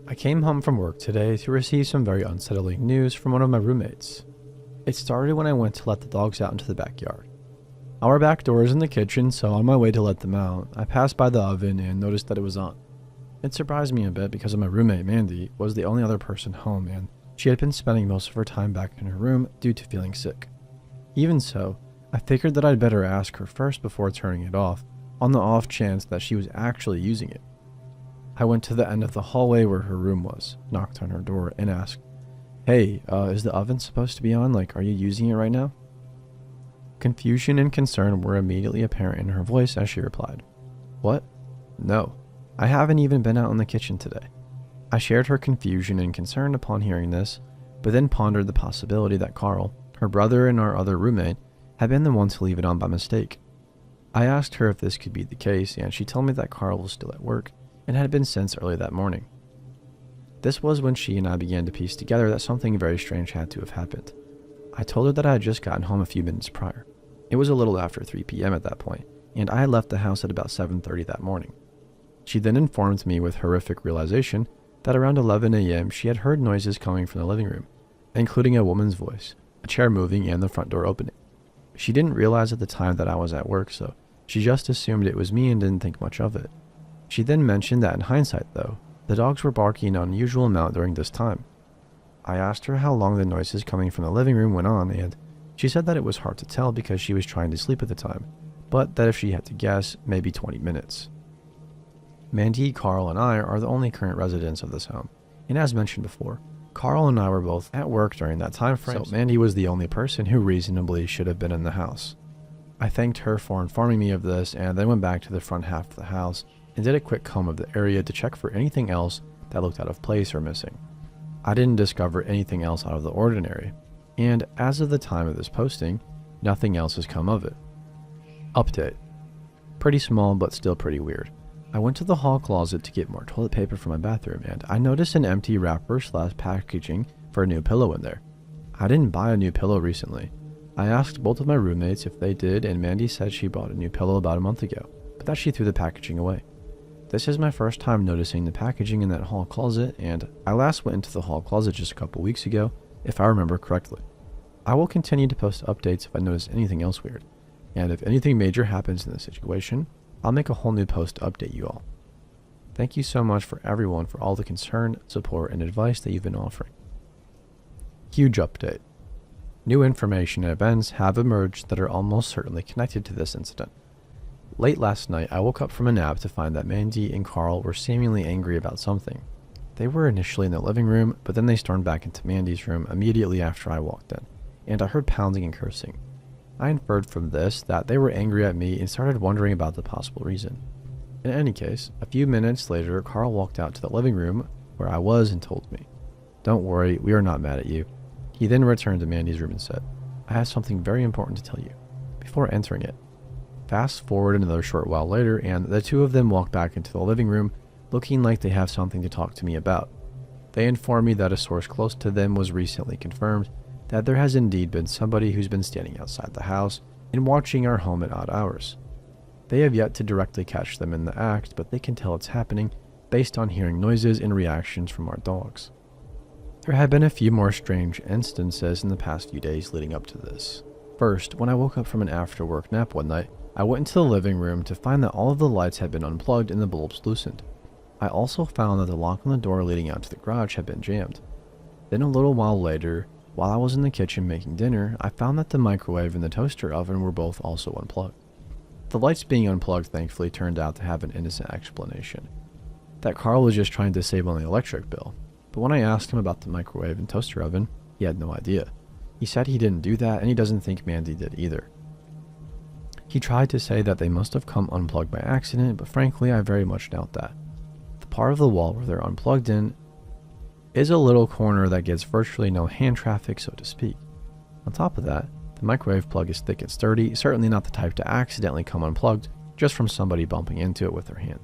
I came home from work today to receive some very unsettling news from one of my roommates. It started when I went to let the dogs out into the backyard. Our back door is in the kitchen, so on my way to let them out, I passed by the oven and noticed that it was on. It surprised me a bit because my roommate, Mandy, was the only other person home and she had been spending most of her time back in her room due to feeling sick. Even so, I figured that I'd better ask her first before turning it off, on the off chance that she was actually using it. I went to the end of the hallway where her room was, knocked on her door, and asked, "Hey, is the oven supposed to be on? Like, are you using it right now?" Confusion and concern were immediately apparent in her voice as she replied, "What? No, I haven't even been out in the kitchen today." I shared her confusion and concern upon hearing this, but then pondered the possibility that Carl, her brother and our other roommate, had been the one to leave it on by mistake. I asked her if this could be the case, and she told me that Carl was still at work and had been since early that morning. This was when she and I began to piece together that something very strange had to have happened. I told her that I had just gotten home a few minutes prior. It was a little after 3 p.m. at that point, and I had left the house at about 7:30 that morning. She then informed me with horrific realization that around 11 a.m. she had heard noises coming from the living room, including a woman's voice, a chair moving, and the front door opening. She didn't realize at the time that I was at work, so she just assumed it was me and didn't think much of it. She then mentioned that in hindsight, though, the dogs were barking an unusual amount during this time. I asked her how long the noises coming from the living room went on, and she said that it was hard to tell because she was trying to sleep at the time, but that if she had to guess, maybe 20 minutes. Mandy, Carl, and I are the only current residents of this home, and as mentioned before, Carl and I were both at work during that time frame, so Mandy was the only person who reasonably should have been in the house. I thanked her for informing me of this and then went back to the front half of the house and did a quick comb of the area to check for anything else that looked out of place or missing. I didn't discover anything else out of the ordinary, and as of the time of this posting, nothing else has come of it. Update. Pretty small, but still pretty weird. I went to the hall closet to get more toilet paper for my bathroom, and I noticed an empty wrapper/packaging for a new pillow in there. I didn't buy a new pillow recently. I asked both of my roommates if they did, and Mandy said she bought a new pillow about a month ago, but that she threw the packaging away. This is my first time noticing the packaging in that hall closet, and I last went into the hall closet just a couple weeks ago, if I remember correctly. I will continue to post updates if I notice anything else weird, and if anything major happens in this situation, I'll make a whole new post to update you all. Thank you so much for everyone for all the concern, support, and advice that you've been offering. Huge update. New information and events have emerged that are almost certainly connected to this incident. Late last night, I woke up from a nap to find that Mandy and Carl were seemingly angry about something. They were initially in the living room, but then they stormed back into Mandy's room immediately after I walked in, and I heard pounding and cursing. I inferred from this that they were angry at me and started wondering about the possible reason. In any case, a few minutes later, Carl walked out to the living room where I was and told me, "Don't worry, we are not mad at you." He then returned to Mandy's room and said, "I have something very important to tell you," before entering it. Fast forward another short while later, and the two of them walk back into the living room, looking like they have something to talk to me about. They inform me that a source close to them was recently confirmed that there has indeed been somebody who's been standing outside the house and watching our home at odd hours. They have yet to directly catch them in the act, but they can tell it's happening based on hearing noises and reactions from our dogs. There have been a few more strange instances in the past few days leading up to this. First, when I woke up from an after-work nap one night, I went into the living room to find that all of the lights had been unplugged and the bulbs loosened. I also found that the lock on the door leading out to the garage had been jammed. Then a little while later, while I was in the kitchen making dinner, I found that the microwave and the toaster oven were both also unplugged. The lights being unplugged thankfully turned out to have an innocent explanation, that Carl was just trying to save on the electric bill. But when I asked him about the microwave and toaster oven, he had no idea. He said he didn't do that and he doesn't think Mandy did either. He tried to say that they must have come unplugged by accident, but frankly I very much doubt that. The part of the wall where they're unplugged in is a little corner that gets virtually no hand traffic, so to speak. On top of that, the microwave plug is thick and sturdy, certainly not the type to accidentally come unplugged just from somebody bumping into it with their hand.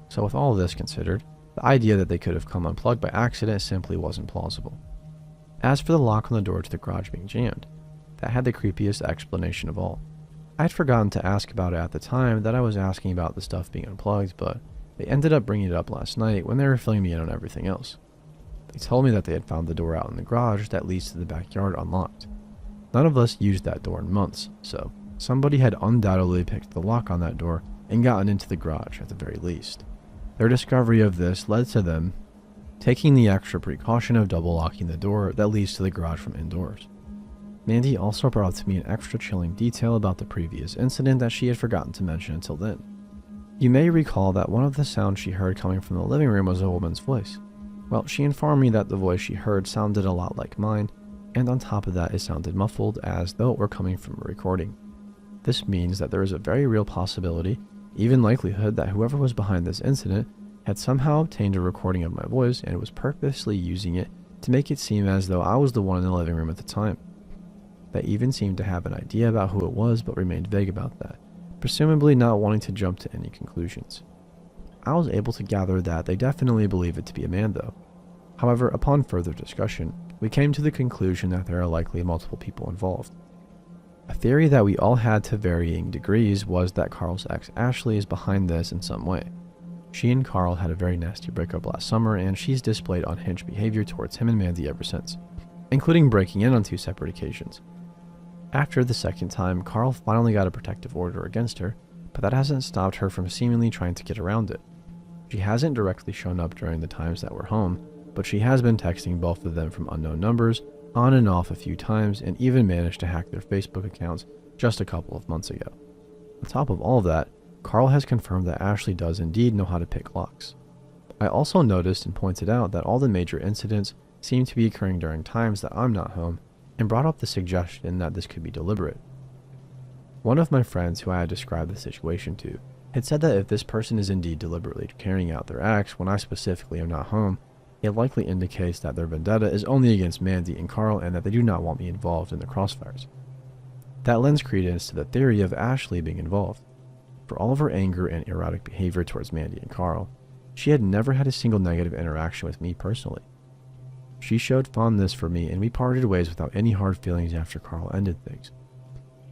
So with all of this considered, the idea that they could have come unplugged by accident simply wasn't plausible. As for the lock on the door to the garage being jammed, that had the creepiest explanation of all. I'd forgotten to ask about it at the time that I was asking about the stuff being unplugged, but They ended up bringing it up last night when they were filling me in on everything else. They told me that they had found the door out in the garage that leads to the backyard unlocked. None of us used that door in months, so somebody had undoubtedly picked the lock on that door and gotten into the garage at the very least. Their discovery of this led to them taking the extra precaution of double locking the door that leads to the garage from indoors. Mandy also brought up to me an extra chilling detail about the previous incident that she had forgotten to mention until then. You may recall that one of the sounds she heard coming from the living room was a woman's voice. Well, she informed me that the voice she heard sounded a lot like mine, and on top of that it sounded muffled as though it were coming from a recording. This means that there is a very real possibility, even likelihood, that whoever was behind this incident had somehow obtained a recording of my voice and was purposely using it to make it seem as though I was the one in the living room at the time. They even seemed to have an idea about who it was but remained vague about that, presumably not wanting to jump to any conclusions. I was able to gather that they definitely believe it to be a man though. However, upon further discussion, we came to the conclusion that there are likely multiple people involved. A theory that we all had to varying degrees was that Carl's ex Ashley is behind this in some way. She and Carl had a very nasty breakup last summer, and she's displayed unhinged behavior towards him and Mandy ever since, including breaking in on 2 separate occasions. After the second time, Carl finally got a protective order against her, but that hasn't stopped her from seemingly trying to get around it. She hasn't directly shown up during the times that we're home, but she has been texting both of them from unknown numbers, on and off a few times, and even managed to hack their Facebook accounts just a couple of months ago. On top of all of that, Carl has confirmed that Ashley does indeed know how to pick locks. I also noticed and pointed out that all the major incidents seem to be occurring during times that I'm not home, and brought up the suggestion that this could be deliberate. One of my friends who I had described the situation to had said that if this person is indeed deliberately carrying out their acts when I specifically am not home, it likely indicates that their vendetta is only against Mandy and Carl and that they do not want me involved in the crossfires. That lends credence to the theory of Ashley being involved. For all of her anger and erratic behavior towards Mandy and Carl, she had never had a single negative interaction with me personally. She showed fondness for me and we parted ways without any hard feelings after Carl ended things.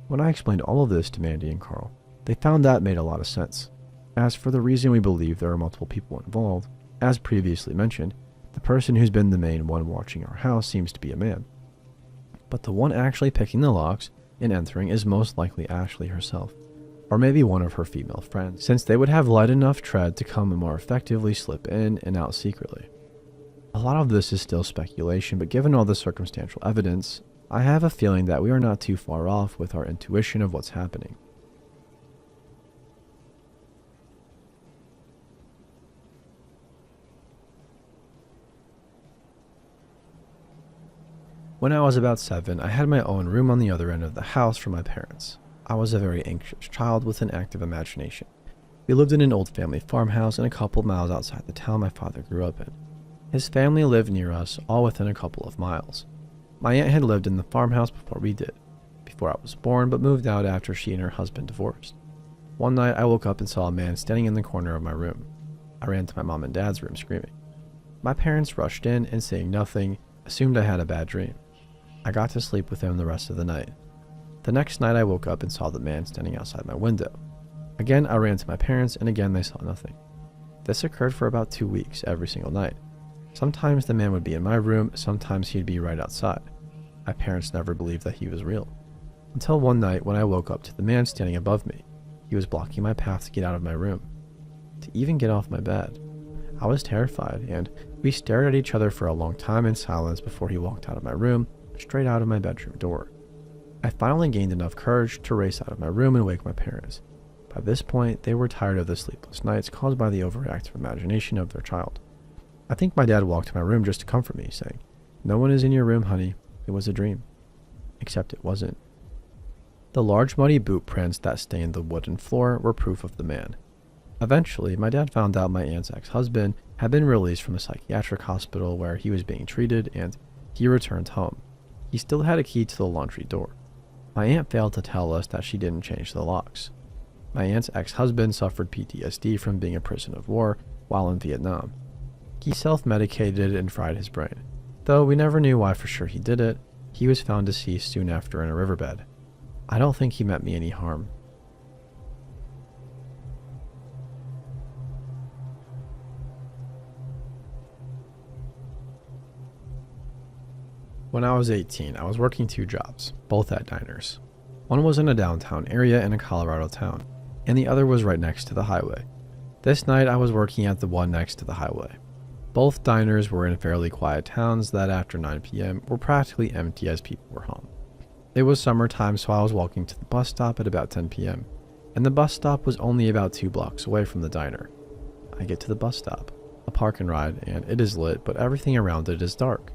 When I explained all of this to Mandy and Carl, they found that made a lot of sense. As for the reason we believe there are multiple people involved, as previously mentioned, the person who's been the main one watching our house seems to be a man. But the one actually picking the locks and entering is most likely Ashley herself, or maybe one of her female friends, since they would have light enough tread to come and more effectively slip in and out secretly. A lot of this is still speculation, but given all the circumstantial evidence, I have a feeling that we are not too far off with our intuition of what's happening. When I was about 7, I had my own room on the other end of the house from my parents. I was a very anxious child with an active imagination. We lived in an old family farmhouse in a couple miles outside the town my father grew up in. His family lived near us, all within a couple of miles. My aunt had lived in the farmhouse before we did, before I was born, but moved out after she and her husband divorced. One night I woke up and saw a man standing in the corner of my room. I ran to my mom and dad's room screaming. My parents rushed in and, saying nothing, assumed I had a bad dream. I got to sleep with him the rest of the night. The next night I woke up and saw the man standing outside my window. Again I ran to my parents and again they saw nothing. This occurred for about 2 weeks every single night. Sometimes the man would be in my room, sometimes he'd be right outside. My parents never believed that he was real. Until one night when I woke up to the man standing above me. He was blocking my path to get out of my room, to even get off my bed. I was terrified and we stared at each other for a long time in silence before he walked out of my room, straight out of my bedroom door. I finally gained enough courage to race out of my room and wake my parents. By this point, they were tired of the sleepless nights caused by the overactive imagination of their child. I think my dad walked to my room just to comfort me, saying, "No one is in your room, honey. It was a dream." Except it wasn't. The large muddy boot prints that stained the wooden floor were proof of the man. Eventually, my dad found out my aunt's ex-husband had been released from a psychiatric hospital where he was being treated, and he returned home. He still had a key to the laundry door. My aunt failed to tell us that she didn't change the locks. My aunt's ex-husband suffered PTSD from being a prisoner of war while in Vietnam. He self-medicated and fried his brain. Though we never knew why for sure he did it, he was found deceased soon after in a riverbed. I don't think he meant me any harm. When I was 18, I was working 2 jobs, both at diners. One was in a downtown area in a Colorado town, and the other was right next to the highway. This night I was working at the one next to the highway. Both diners were in fairly quiet towns that after 9 p.m. were practically empty as people were home. It was summertime, so I was walking to the bus stop at about 10 p.m., and the bus stop was only about 2 blocks away from the diner. I get to the bus stop, a park and ride, and it is lit, but everything around it is dark.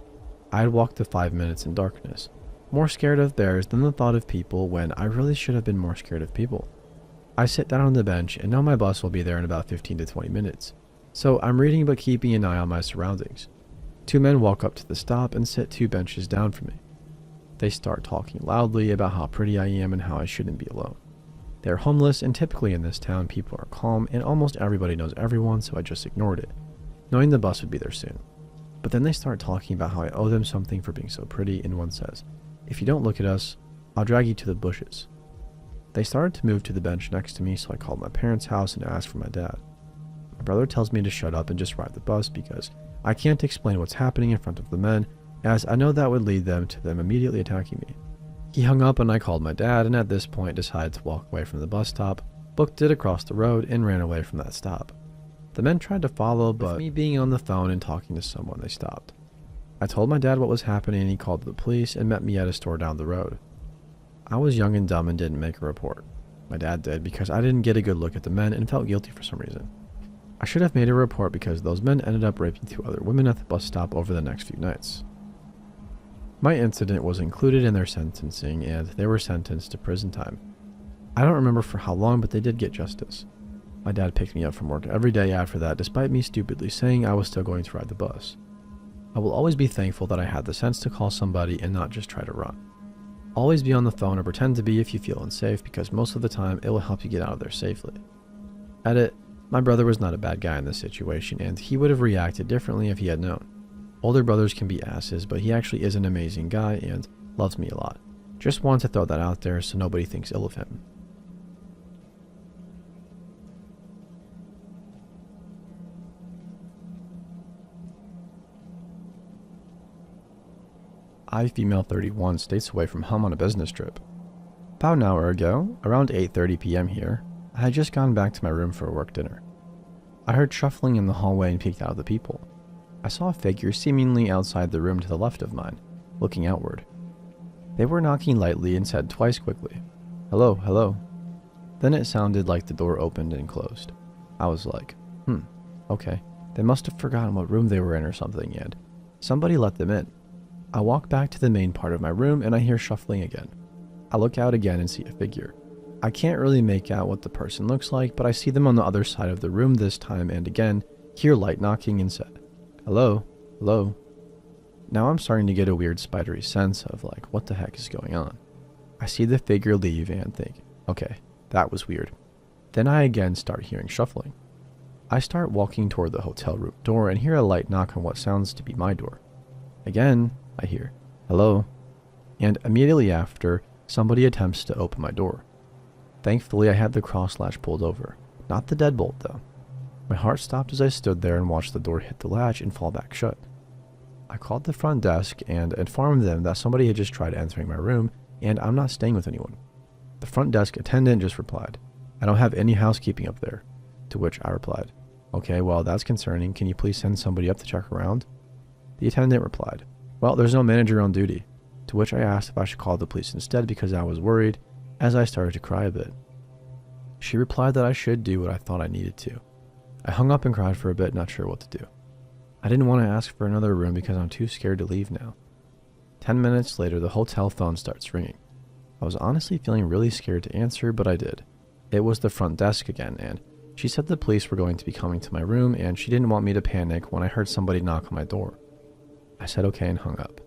I had walked the 5 minutes in darkness, more scared of bears than the thought of people when I really should have been more scared of people. I sit down on the bench and know my bus will be there in about 15 to 20 minutes, so I'm reading but keeping an eye on my surroundings. 2 men walk up to the stop and sit 2 benches down from me. They start talking loudly about how pretty I am and how I shouldn't be alone. They're homeless, and typically in this town people are calm and almost everybody knows everyone, so I just ignored it, knowing the bus would be there soon. But then they start talking about how I owe them something for being so pretty, and one says, "If you don't look at us, I'll drag you to the bushes." They started to move to the bench next to me, so I called my parents' house and asked for my dad. My brother tells me to shut up and just ride the bus because I can't explain what's happening in front of the men, as I know that would lead them to them immediately attacking me. He hung up and I called my dad, and at this point decided to walk away from the bus stop, booked it across the road, and ran away from that stop. The men tried to follow, but with me being on the phone and talking to someone, they stopped. I told my dad what was happening, and he called the police and met me at a store down the road. I was young and dumb and didn't make a report. My dad did because I didn't get a good look at the men and felt guilty for some reason. I should have made a report because those men ended up raping 2 other women at the bus stop over the next few nights. My incident was included in their sentencing, and they were sentenced to prison time. I don't remember for how long, but they did get justice. My dad picked me up from work every day after that, despite me stupidly saying I was still going to ride the bus. I will always be thankful that I had the sense to call somebody and not just try to run. Always be on the phone or pretend to be if you feel unsafe, because most of the time it will help you get out of there safely. Edit: my brother was not a bad guy in this situation, and he would have reacted differently if he had known. Older brothers can be asses, but he actually is an amazing guy and loves me a lot. Just want to throw that out there so nobody thinks ill of him. I, female 31, stays away from home on a business trip. About an hour ago, around 8:30 p.m. here, I had just gone back to my room for a work dinner. I heard shuffling in the hallway and peeked out of the peephole. I saw a figure seemingly outside the room to the left of mine, looking outward. They were knocking lightly and said twice quickly, "Hello, hello." Then it sounded like the door opened and closed. I was like, okay, they must have forgotten what room they were in or something, and somebody let them in. I walk back to the main part of my room and I hear shuffling again. I look out again and see a figure. I can't really make out what the person looks like, but I see them on the other side of the room this time, and again, hear light knocking and said, "Hello, hello." Now I'm starting to get a weird spidery sense of like, what the heck is going on? I see the figure leave and think, okay, that was weird. Then I again start hearing shuffling. I start walking toward the hotel room door and hear a light knock on what sounds to be my door. Again, I hear, "Hello," and immediately after, somebody attempts to open my door. Thankfully, I had the cross latch pulled over, not the deadbolt though. My heart stopped as I stood there and watched the door hit the latch and fall back shut. I called the front desk and informed them that somebody had just tried entering my room and I'm not staying with anyone. The front desk attendant just replied, "I don't have any housekeeping up there," to which I replied, "Okay, well that's concerning. Can you please send somebody up to check around?" The attendant replied, "Well, there's no manager on duty," to which I asked if I should call the police instead because I was worried, as I started to cry a bit. She replied that I should do what I thought I needed to. I hung up and cried for a bit, not sure what to do. I didn't want to ask for another room because I'm too scared to leave now. 10 minutes later, the hotel phone starts ringing. I was honestly feeling really scared to answer, but I did. It was the front desk again, and she said the police were going to be coming to my room and she didn't want me to panic when I heard somebody knock on my door. I said okay and hung up.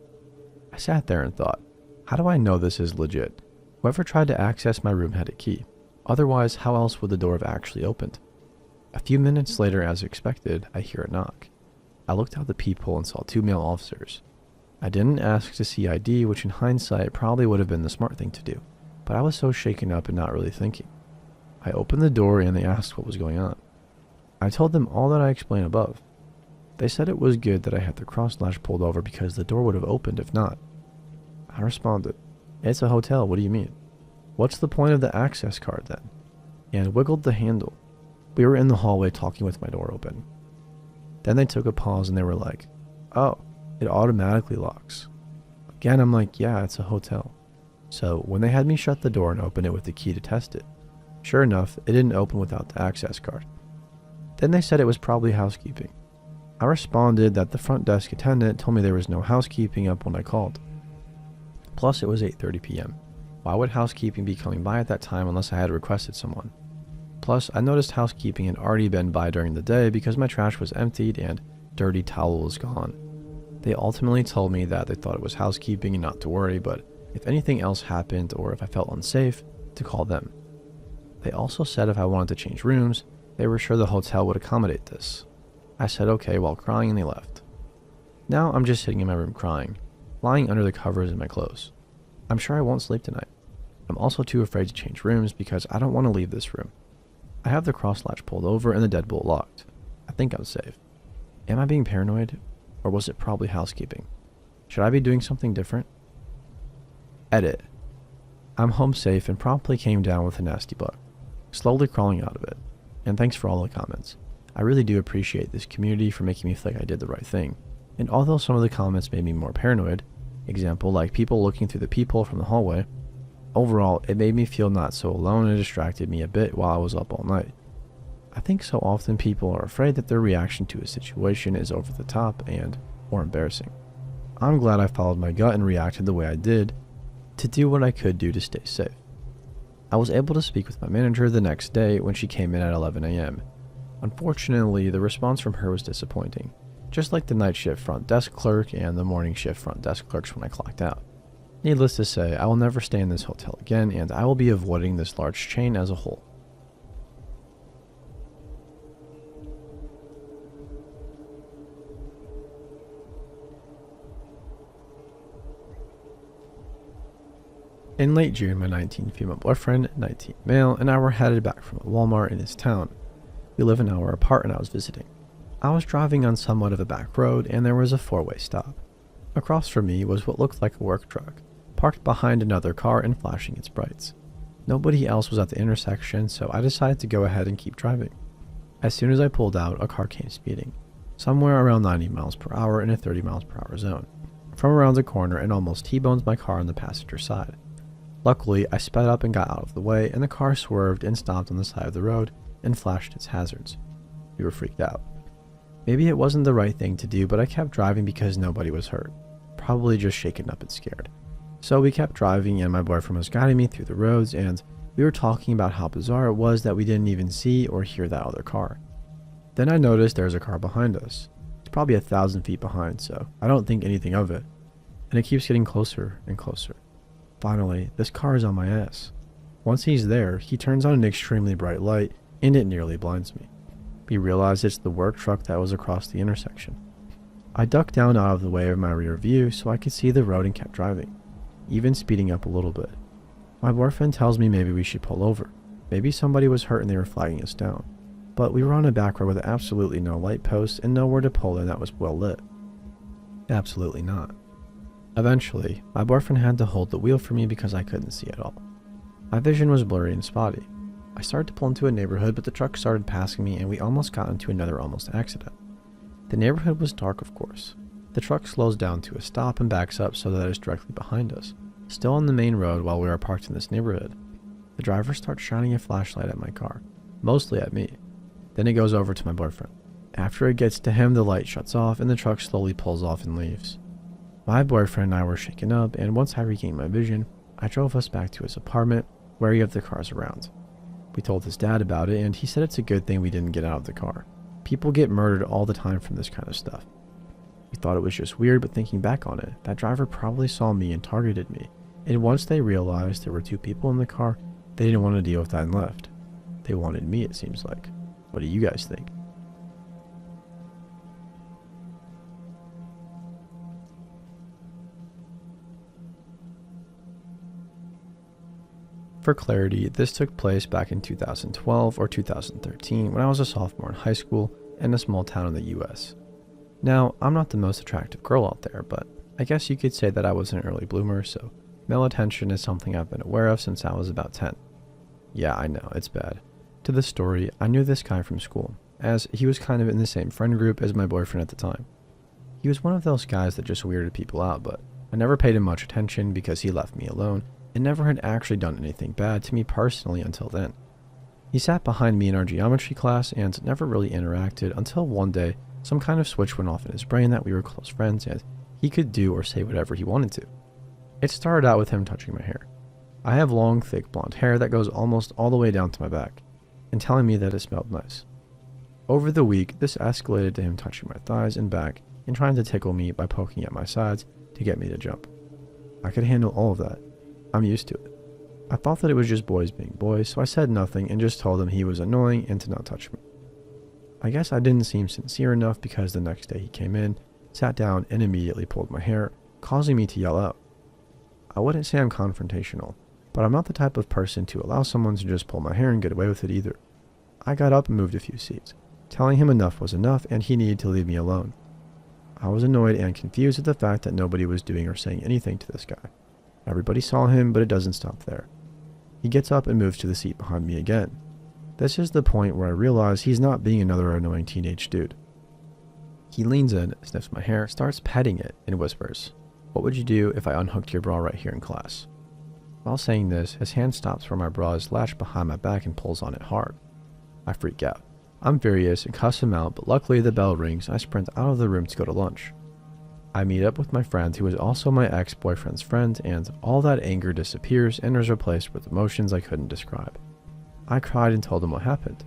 I sat there and thought, how do I know this is legit? Whoever tried to access my room had a key. Otherwise, how else would the door have actually opened? A few minutes later, as expected, I hear a knock. I looked out the peephole and saw 2 male officers. I didn't ask to see ID, which in hindsight probably would have been the smart thing to do, but I was so shaken up and not really thinking. I opened the door and they asked what was going on. I told them all that I explained above. They said it was good that I had the cross latch pulled over because the door would have opened if not. I responded, "It's a hotel, what do you mean? What's the point of the access card then?" And wiggled the handle. We were in the hallway talking with my door open. Then they took a pause and they were like, "Oh, it automatically locks." Again, I'm like, "Yeah, it's a hotel." So when they had me shut the door and open it with the key to test it, sure enough, it didn't open without the access card. Then they said it was probably housekeeping. I responded that the front desk attendant told me there was no housekeeping up when I called. Plus, it was 8:30 p.m. Why would housekeeping be coming by at that time unless I had requested someone? Plus, I noticed housekeeping had already been by during the day because my trash was emptied and dirty towel was gone. They ultimately told me that they thought it was housekeeping and not to worry, but if anything else happened or if I felt unsafe, to call them. They also said if I wanted to change rooms, they were sure the hotel would accommodate this. I said okay while crying and they left. Now I'm just sitting in my room crying, lying under the covers in my clothes. I'm sure I won't sleep tonight. I'm also too afraid to change rooms because I don't want to leave this room. I have the cross latch pulled over and the deadbolt locked. I think I'm safe. Am I being paranoid? Or was it probably housekeeping? Should I be doing something different? Edit. I'm home safe and promptly came down with a nasty bug, slowly crawling out of it. And thanks for all the comments. I really do appreciate this community for making me feel like I did the right thing. And although some of the comments made me more paranoid, example like people looking through the peephole from the hallway, overall it made me feel not so alone and distracted me a bit while I was up all night. I think so often people are afraid that their reaction to a situation is over the top and or embarrassing. I'm glad I followed my gut and reacted the way I did to do what I could do to stay safe. I was able to speak with my manager the next day when she came in at 11 a.m. Unfortunately, the response from her was disappointing, just like the night shift front desk clerk and the morning shift front desk clerks when I clocked out. Needless to say, I will never stay in this hotel again and I will be avoiding this large chain as a whole. In late June, my 19 female boyfriend, 19 male, and I were headed back from a Walmart in his town. We live an hour apart and I was visiting. I was driving on somewhat of a back road and there was a four-way stop. Across from me was what looked like a work truck, parked behind another car and flashing its brights. Nobody else was at the intersection, so I decided to go ahead and keep driving. As soon as I pulled out, a car came speeding, somewhere around 90 miles per hour in a 30 miles per hour zone, from around the corner and almost T-boned my car on the passenger side. Luckily, I sped up and got out of the way, and the car swerved and stopped on the side of the road and flashed its hazards. We were freaked out. Maybe it wasn't the right thing to do, but I kept driving because nobody was hurt. Probably just shaken up and scared. So we kept driving and my boyfriend was guiding me through the roads and we were talking about how bizarre it was that we didn't even see or hear that other car. Then I noticed there's a car behind us. It's probably 1,000 feet behind, so I don't think anything of it. And it keeps getting closer and closer. Finally, this car is on my ass. Once he's there, he turns on an extremely bright light and it nearly blinds me. We realize it's the work truck that was across the intersection. I ducked down out of the way of my rear view so I could see the road and kept driving, even speeding up a little bit. My boyfriend tells me maybe we should pull over. Maybe somebody was hurt and they were flagging us down. But we were on a back road with absolutely no light posts and nowhere to pull in that was well lit. Absolutely not. Eventually, my boyfriend had to hold the wheel for me because I couldn't see at all. My vision was blurry and spotty. I started to pull into a neighborhood, but the truck started passing me and we almost got into another almost accident. The neighborhood was dark, of course. The truck slows down to a stop and backs up so that it's directly behind us, still on the main road while we are parked in this neighborhood. The driver starts shining a flashlight at my car, mostly at me. Then it goes over to my boyfriend. After it gets to him, the light shuts off and the truck slowly pulls off and leaves. My boyfriend and I were shaken up, and once I regained my vision, I drove us back to his apartment, wary of the cars around. We told his dad about it, and he said it's a good thing we didn't get out of the car. People get murdered all the time from this kind of stuff. We thought it was just weird, but thinking back on it, that driver probably saw me and targeted me, and once they realized there were two people in the car, they didn't want to deal with that and left. They wanted me, it seems like. What do you guys think? For clarity, this took place back in 2012 or 2013 when I was a sophomore in high school in a small town in the US. Now, I'm not the most attractive girl out there, but I guess you could say that I was an early bloomer, so male attention is something I've been aware of since I was about 10. Yeah, I know, it's bad. To the story, I knew this guy from school, as he was kind of in the same friend group as my boyfriend at the time. He was one of those guys that just weirded people out, but I never paid him much attention because he left me alone and never had actually done anything bad to me personally until then. He sat behind me in our geometry class and never really interacted until one day some kind of switch went off in his brain that we were close friends and he could do or say whatever he wanted to. It started out with him touching my hair. I have long, thick blonde hair that goes almost all the way down to my back, and telling me that it smelled nice. Over the week, this escalated to him touching my thighs and back and trying to tickle me by poking at my sides to get me to jump. I could handle all of that. I'm used to it. I thought that it was just boys being boys, so I said nothing and just told him he was annoying and to not touch me. I guess I didn't seem sincere enough because the next day he came in, sat down, and immediately pulled my hair, causing me to yell out. I wouldn't say I'm confrontational, but I'm not the type of person to allow someone to just pull my hair and get away with it either. I got up and moved a few seats, telling him enough was enough and he needed to leave me alone. I was annoyed and confused at the fact that nobody was doing or saying anything to this guy. Everybody saw him, but it doesn't stop there. He gets up and moves to the seat behind me again. This is the point where I realize he's not being another annoying teenage dude. He leans in, sniffs my hair, starts petting it, and whispers, "What would you do if I unhooked your bra right here in class?" While saying this, his hand stops where my bra is lashed behind my back and pulls on it hard. I freak out. I'm furious and cuss him out, but luckily the bell rings and I sprint out of the room to go to lunch. I meet up with my friend who is also my ex-boyfriend's friend, and all that anger disappears and is replaced with emotions I couldn't describe. I cried and told him what happened.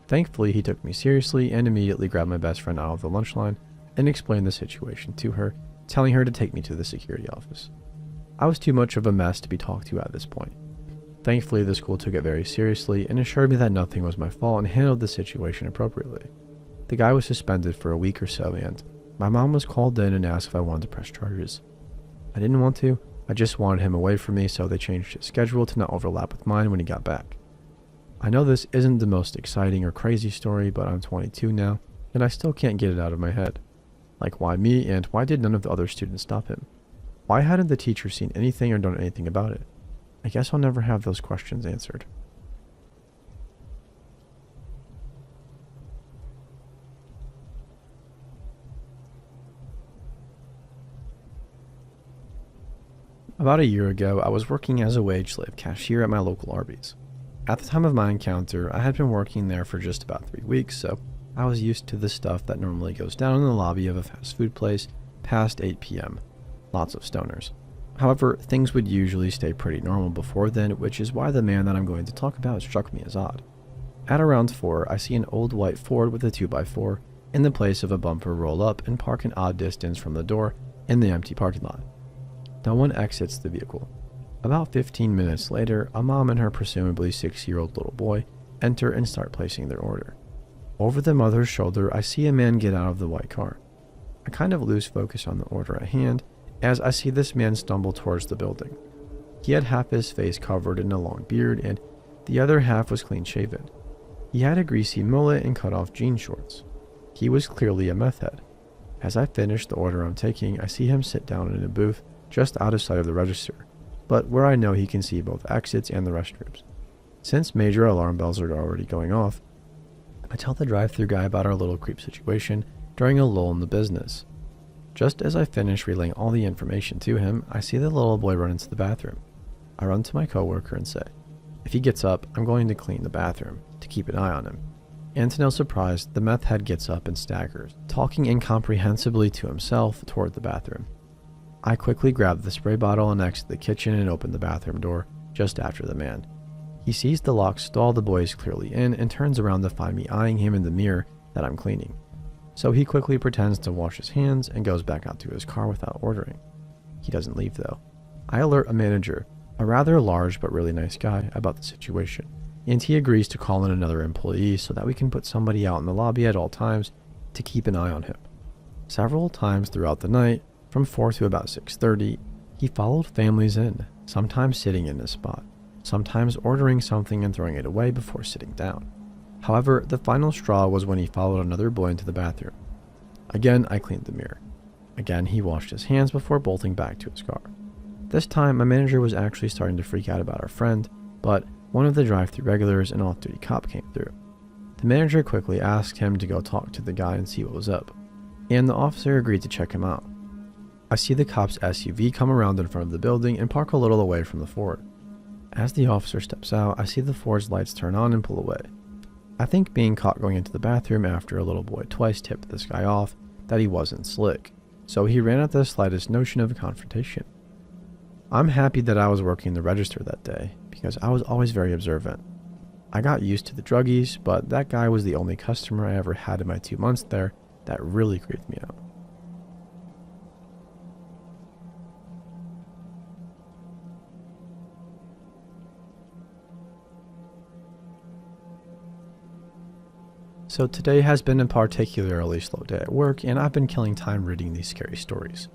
Thankfully, he took me seriously and immediately grabbed my best friend out of the lunch line and explained the situation to her, telling her to take me to the security office. I was too much of a mess to be talked to at this point. Thankfully, the school took it very seriously and assured me that nothing was my fault and handled the situation appropriately. The guy was suspended for a week or so, and my mom was called in and asked if I wanted to press charges. I didn't want to, I just wanted him away from me, so they changed his schedule to not overlap with mine when he got back. I know this isn't the most exciting or crazy story, but I'm 22 now, and I still can't get it out of my head. Like, why me, and why did none of the other students stop him? Why hadn't the teacher seen anything or done anything about it? I guess I'll never have those questions answered. About a year ago, I was working as a wage slave cashier at my local Arby's. At the time of my encounter, I had been working there for just about 3 weeks, so I was used to the stuff that normally goes down in the lobby of a fast food place past 8 p.m. Lots of stoners. However, things would usually stay pretty normal before then, which is why the man that I'm going to talk about struck me as odd. At around 4, I see an old white Ford with a 2x4 in the place of a bumper roll up and park an odd distance from the door in the empty parking lot. No one exits the vehicle. About 15 minutes later, a mom and her presumably 6-year-old little boy enter and start placing their order. Over the mother's shoulder, I see a man get out of the white car. I kind of lose focus on the order at hand as I see this man stumble towards the building. He had half his face covered in a long beard and the other half was clean shaven. He had a greasy mullet and cut off jean shorts. He was clearly a meth head. As I finish the order I'm taking, I see him sit down in a booth just out of sight of the register, but where I know he can see both exits and the restrooms. Since major alarm bells are already going off, I tell the drive-thru guy about our little creep situation during a lull in the business. Just as I finish relaying all the information to him, I see the little boy run into the bathroom. I run to my coworker and say, if he gets up, I'm going to clean the bathroom to keep an eye on him. And to no surprise, the meth head gets up and staggers, talking incomprehensibly to himself toward the bathroom. I quickly grab the spray bottle and exit the kitchen and open the bathroom door just after the man. He sees the locked stall the boy is clearly in and turns around to find me eyeing him in the mirror that I'm cleaning. So he quickly pretends to wash his hands and goes back out to his car without ordering. He doesn't leave though. I alert a manager, a rather large but really nice guy, about the situation, and he agrees to call in another employee so that we can put somebody out in the lobby at all times to keep an eye on him. Several times throughout the night, from 4 to about 6:30, he followed families in, sometimes sitting in a spot, sometimes ordering something and throwing it away before sitting down. However, the final straw was when he followed another boy into the bathroom. Again, I cleaned the mirror. Again, he washed his hands before bolting back to his car. This time, my manager was actually starting to freak out about our friend, but one of the drive-thru regulars, an off-duty cop, came through. The manager quickly asked him to go talk to the guy and see what was up, and the officer agreed to check him out. I see the cop's SUV come around in front of the building and park a little away from the Ford. As the officer steps out, I see the Ford's lights turn on and pull away. I think being caught going into the bathroom after a little boy twice tipped this guy off that he wasn't slick, so he ran at the slightest notion of a confrontation. I'm happy that I was working the register that day, because I was always very observant. I got used to the druggies, but that guy was the only customer I ever had in my 2 months there that really creeped me out. So today has been a particularly slow day at work, and I've been killing time reading these scary stories.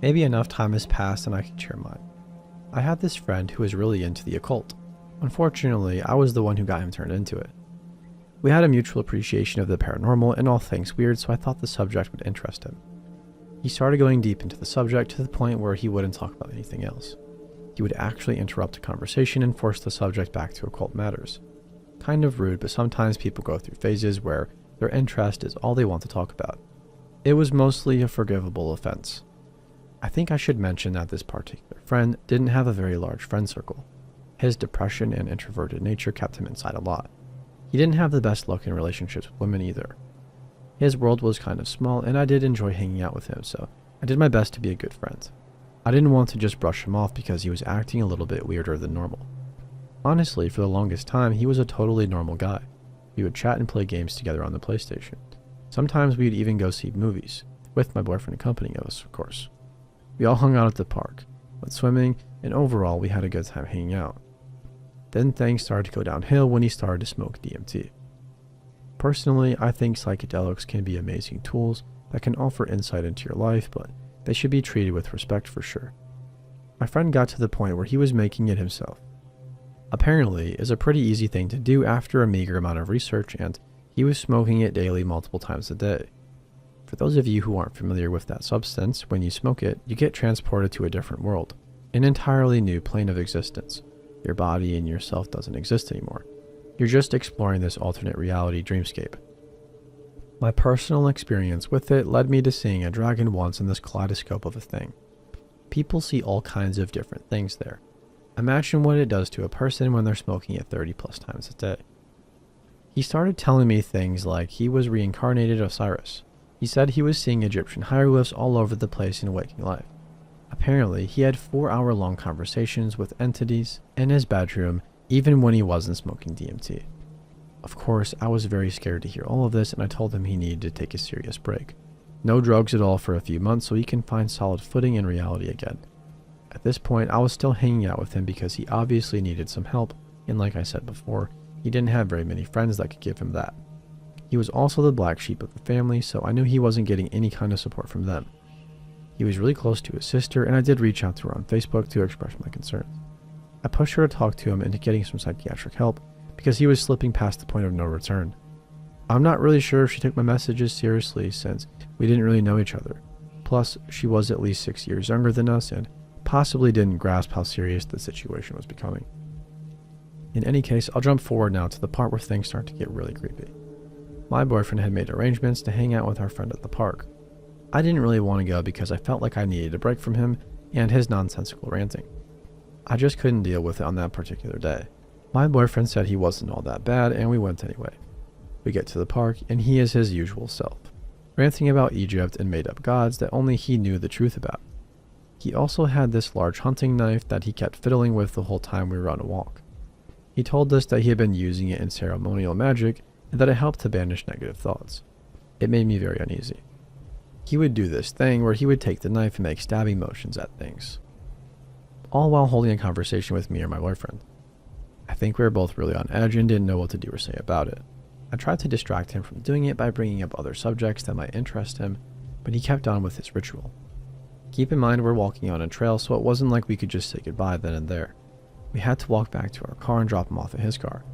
Maybe enough time has passed and I can share mine. I had this friend who was really into the occult. Unfortunately, I was the one who got him turned into it. We had a mutual appreciation of the paranormal and all things weird, so I thought the subject would interest him. He started going deep into the subject to the point where he wouldn't talk about anything else. He would actually interrupt a conversation and force the subject back to occult matters. Kind of rude, but sometimes people go through phases where their interest is all they want to talk about. It was mostly a forgivable offense. I think I should mention that this particular friend didn't have a very large friend circle. His depression and introverted nature kept him inside a lot. He didn't have the best luck in relationships with women either. His world was kind of small, and I did enjoy hanging out with him, so I did my best to be a good friend. I didn't want to just brush him off because he was acting a little bit weirder than normal. Honestly, for the longest time, he was a totally normal guy. We would chat and play games together on the PlayStation. Sometimes we would even go see movies, with my boyfriend accompanying us, of course. We all hung out at the park, went swimming, and overall we had a good time hanging out. Then things started to go downhill when he started to smoke DMT. Personally, I think psychedelics can be amazing tools that can offer insight into your life, but they should be treated with respect for sure. My friend got to the point where he was making it himself. Apparently, it's a pretty easy thing to do after a meager amount of research, and he was smoking it daily multiple times a day. For those of you who aren't familiar with that substance, when you smoke it, you get transported to a different world, an entirely new plane of existence. Your body and yourself doesn't exist anymore. You're just exploring this alternate reality dreamscape. My personal experience with it led me to seeing a dragon once in this kaleidoscope of a thing. People see all kinds of different things there. Imagine what it does to a person when they're smoking it 30 plus times a day. He started telling me things like he was reincarnated Osiris. He said he was seeing Egyptian hieroglyphs all over the place in waking life. Apparently, he had 4-hour-long conversations with entities in his bedroom, even when he wasn't smoking DMT. Of course, I was very scared to hear all of this, and I told him he needed to take a serious break. No drugs at all for a few months so he can find solid footing in reality again. At this point, I was still hanging out with him because he obviously needed some help, and like I said before, he didn't have very many friends that could give him that. He was also the black sheep of the family, so I knew he wasn't getting any kind of support from them. He was really close to his sister, and I did reach out to her on Facebook to express my concerns. I pushed her to talk to him into getting some psychiatric help because he was slipping past the point of no return. I'm not really sure if she took my messages seriously since we didn't really know each other. Plus, she was at least 6 years younger than us and possibly didn't grasp how serious the situation was becoming. In any case, I'll jump forward now to the part where things start to get really creepy. My boyfriend had made arrangements to hang out with our friend at the park. I didn't really want to go because I felt like I needed a break from him and his nonsensical ranting. I just couldn't deal with it on that particular day. My boyfriend said he wasn't all that bad, and we went anyway. We get to the park, and he is his usual self, ranting about Egypt and made-up gods that only he knew the truth about. He also had this large hunting knife that he kept fiddling with the whole time we were on a walk. He told us that he had been using it in ceremonial magic and that it helped to banish negative thoughts. It made me very uneasy. He would do this thing where he would take the knife and make stabbing motions at things, all while holding a conversation with me or my boyfriend. I think we were both really on edge and didn't know what to do or say about it. I tried to distract him from doing it by bringing up other subjects that might interest him, but he kept on with his ritual. Keep in mind we're walking on a trail, so it wasn't like we could just say goodbye then and there. We had to walk back to our car and drop him off at his car.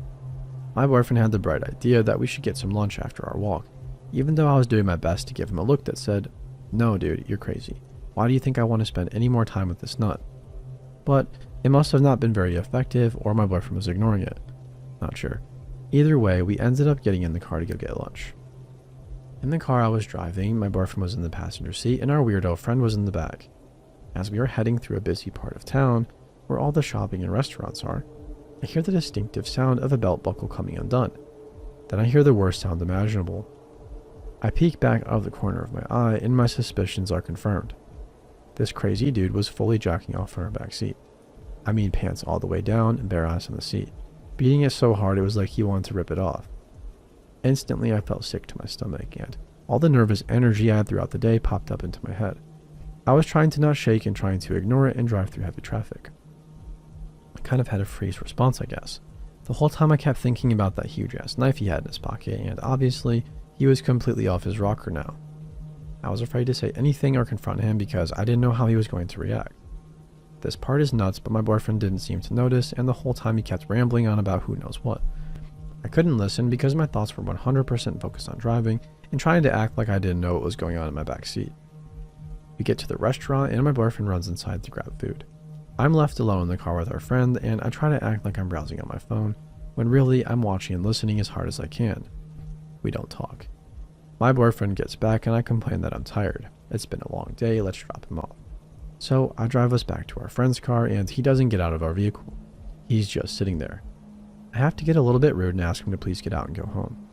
My boyfriend had the bright idea that we should get some lunch after our walk, even though I was doing my best to give him a look that said, No, dude, you're crazy. Why do you think I want to spend any more time with this nut? But it must have not been very effective, or my boyfriend was ignoring it. Not sure. Either way, we ended up getting in the car to go get lunch. In the car I was driving, my boyfriend was in the passenger seat and our weirdo friend was in the back. As we are heading through a busy part of town, where all the shopping and restaurants are, I hear the distinctive sound of a belt buckle coming undone. Then I hear the worst sound imaginable. I peek back out of the corner of my eye and my suspicions are confirmed. This crazy dude was fully jacking off in our back seat. I mean pants all the way down and bare ass on the seat, beating it so hard it was like he wanted to rip it off. Instantly I felt sick to my stomach and all the nervous energy I had throughout the day popped up into my head. I was trying to not shake and trying to ignore it and drive through heavy traffic. I kind of had a freeze response, I guess. The whole time I kept thinking about that huge ass knife he had in his pocket, and obviously he was completely off his rocker now. I was afraid to say anything or confront him because I didn't know how he was going to react. This part is nuts, but my boyfriend didn't seem to notice, and the whole time he kept rambling on about who knows what. I couldn't listen because my thoughts were 100% focused on driving and trying to act like I didn't know what was going on in my back seat. We get to the restaurant and my boyfriend runs inside to grab food. I'm left alone in the car with our friend and I try to act like I'm browsing on my phone, when really I'm watching and listening as hard as I can. We don't talk. My boyfriend gets back and I complain that I'm tired. It's been a long day, let's drop him off. So I drive us back to our friend's car and he doesn't get out of our vehicle. He's just sitting there. I have to get a little bit rude and ask him to please get out and go home.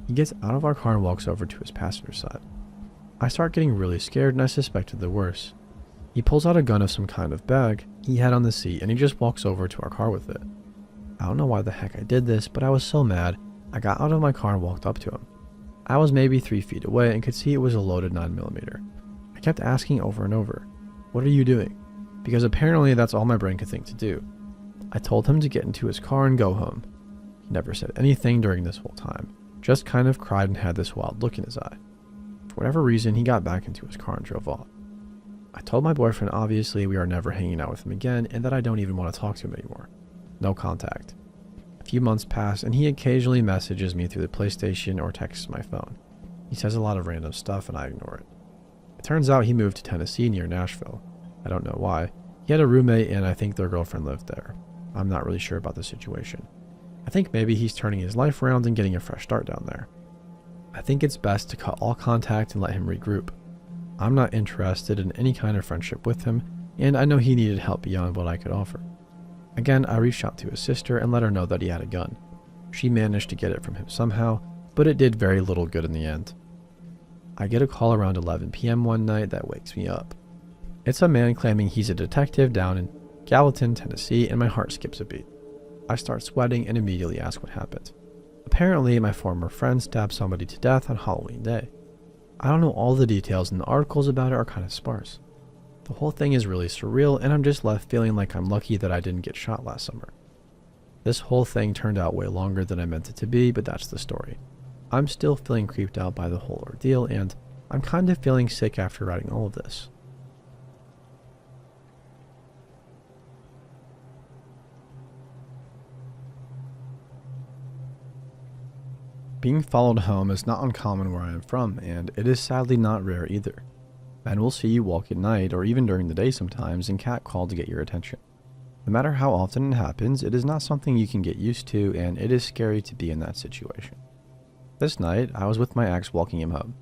He gets out of our car and walks over to his passenger side. I start getting really scared and I suspected the worst. He pulls out a gun of some kind of bag he had on the seat and he just walks over to our car with it. I don't know why the heck I did this, but I was so mad, I got out of my car and walked up to him. I was maybe 3 feet away and could see it was a loaded 9mm. I kept asking over and over, "What are you doing?" Because apparently that's all my brain could think to do. I told him to get into his car and go home. He never said anything during this whole time, just kind of cried and had this wild look in his eye. For whatever reason, he got back into his car and drove off. I told my boyfriend obviously we are never hanging out with him again and that I don't even want to talk to him anymore. No contact. A few months pass and he occasionally messages me through the PlayStation or texts my phone. He says a lot of random stuff and I ignore it. It turns out he moved to Tennessee near Nashville. I don't know why. He had a roommate and I think their girlfriend lived there. I'm not really sure about the situation. I think maybe he's turning his life around and getting a fresh start down there. I think it's best to cut all contact and let him regroup. I'm not interested in any kind of friendship with him, and I know he needed help beyond what I could offer. Again, I reached out to his sister and let her know that he had a gun. She managed to get it from him somehow, but it did very little good in the end. I get a call around 11 p.m. one night that wakes me up. It's a man claiming he's a detective down in Gallatin, Tennessee, and my heart skips a beat. I start sweating and immediately ask what happened. Apparently, my former friend stabbed somebody to death on Halloween Day. I don't know all the details and the articles about it are kind of sparse. The whole thing is really surreal and I'm just left feeling like I'm lucky that I didn't get shot last summer. This whole thing turned out way longer than I meant it to be, but that's the story. I'm still feeling creeped out by the whole ordeal and I'm kind of feeling sick after writing all of this. Being followed home is not uncommon where I am from, and it is sadly not rare either. Men will see you walk at night, or even during the day sometimes, and catcall to get your attention. No matter how often it happens, it is not something you can get used to, and it is scary to be in that situation. This night, I was with my ex walking him home.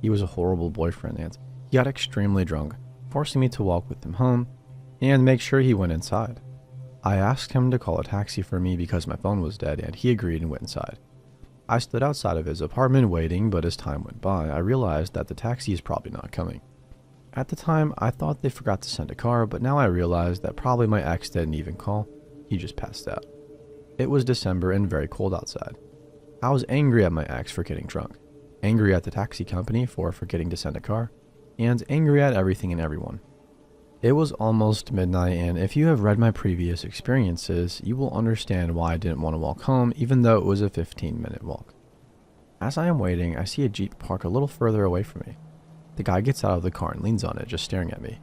He was a horrible boyfriend, and he got extremely drunk, forcing me to walk with him home, and make sure he went inside. I asked him to call a taxi for me because my phone was dead, and he agreed and went inside. I stood outside of his apartment waiting, but as time went by, I realized that the taxi is probably not coming. At the time, I thought they forgot to send a car, but now I realize that probably my ex didn't even call. He just passed out. It was December and very cold outside. I was angry at my ex for getting drunk, angry at the taxi company for forgetting to send a car, and angry at everything and everyone. It was almost midnight, and if you have read my previous experiences, you will understand why I didn't want to walk home, even though it was a 15-minute walk. As I am waiting, I see a Jeep park a little further away from me. The guy gets out of the car and leans on it, just staring at me.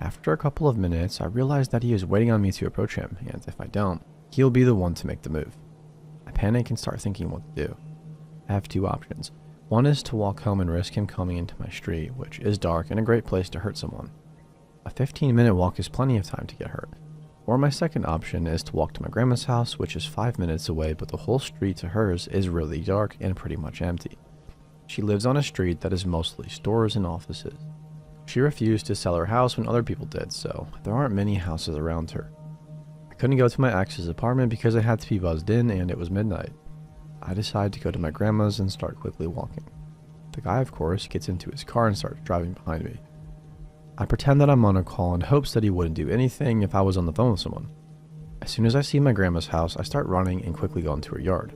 After a couple of minutes, I realize that he is waiting on me to approach him, and if I don't, he'll be the one to make the move. I panic and start thinking what to do. I have two options. One is to walk home and risk him coming into my street, which is dark and a great place to hurt someone. A 15-minute walk is plenty of time to get hurt. Or my second option is to walk to my grandma's house, which is 5 minutes away, but the whole street to hers is really dark and pretty much empty. She lives on a street that is mostly stores and offices. She refused to sell her house when other people did, so there aren't many houses around her. I couldn't go to my ex's apartment because I had to be buzzed in and it was midnight. I decide to go to my grandma's and start quickly walking. The guy, of course, gets into his car and starts driving behind me. I pretend that I'm on a call in hopes that he wouldn't do anything if I was on the phone with someone. As soon as I see my grandma's house, I start running and quickly go into her yard.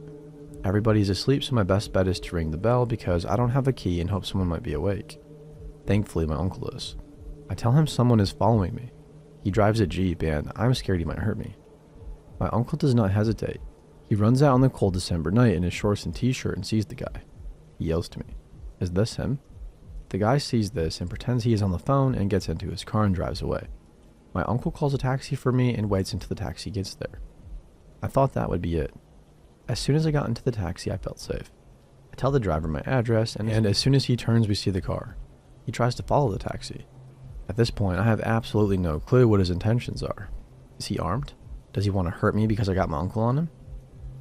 Everybody's asleep, so my best bet is to ring the bell because I don't have a key and hope someone might be awake. Thankfully, my uncle is. I tell him someone is following me. He drives a Jeep and I'm scared he might hurt me. My uncle does not hesitate. He runs out on the cold December night in his shorts and t-shirt and sees the guy. He yells to me, "Is this him?" The guy sees this and pretends he is on the phone and gets into his car and drives away. My uncle calls a taxi for me and waits until the taxi gets there. I thought that would be it. As soon as I got into the taxi, I felt safe. I tell the driver my address, and as soon as he turns, we see the car. He tries to follow the taxi. At this point, I have absolutely no clue what his intentions are. Is he armed? Does he want to hurt me because I got my uncle on him?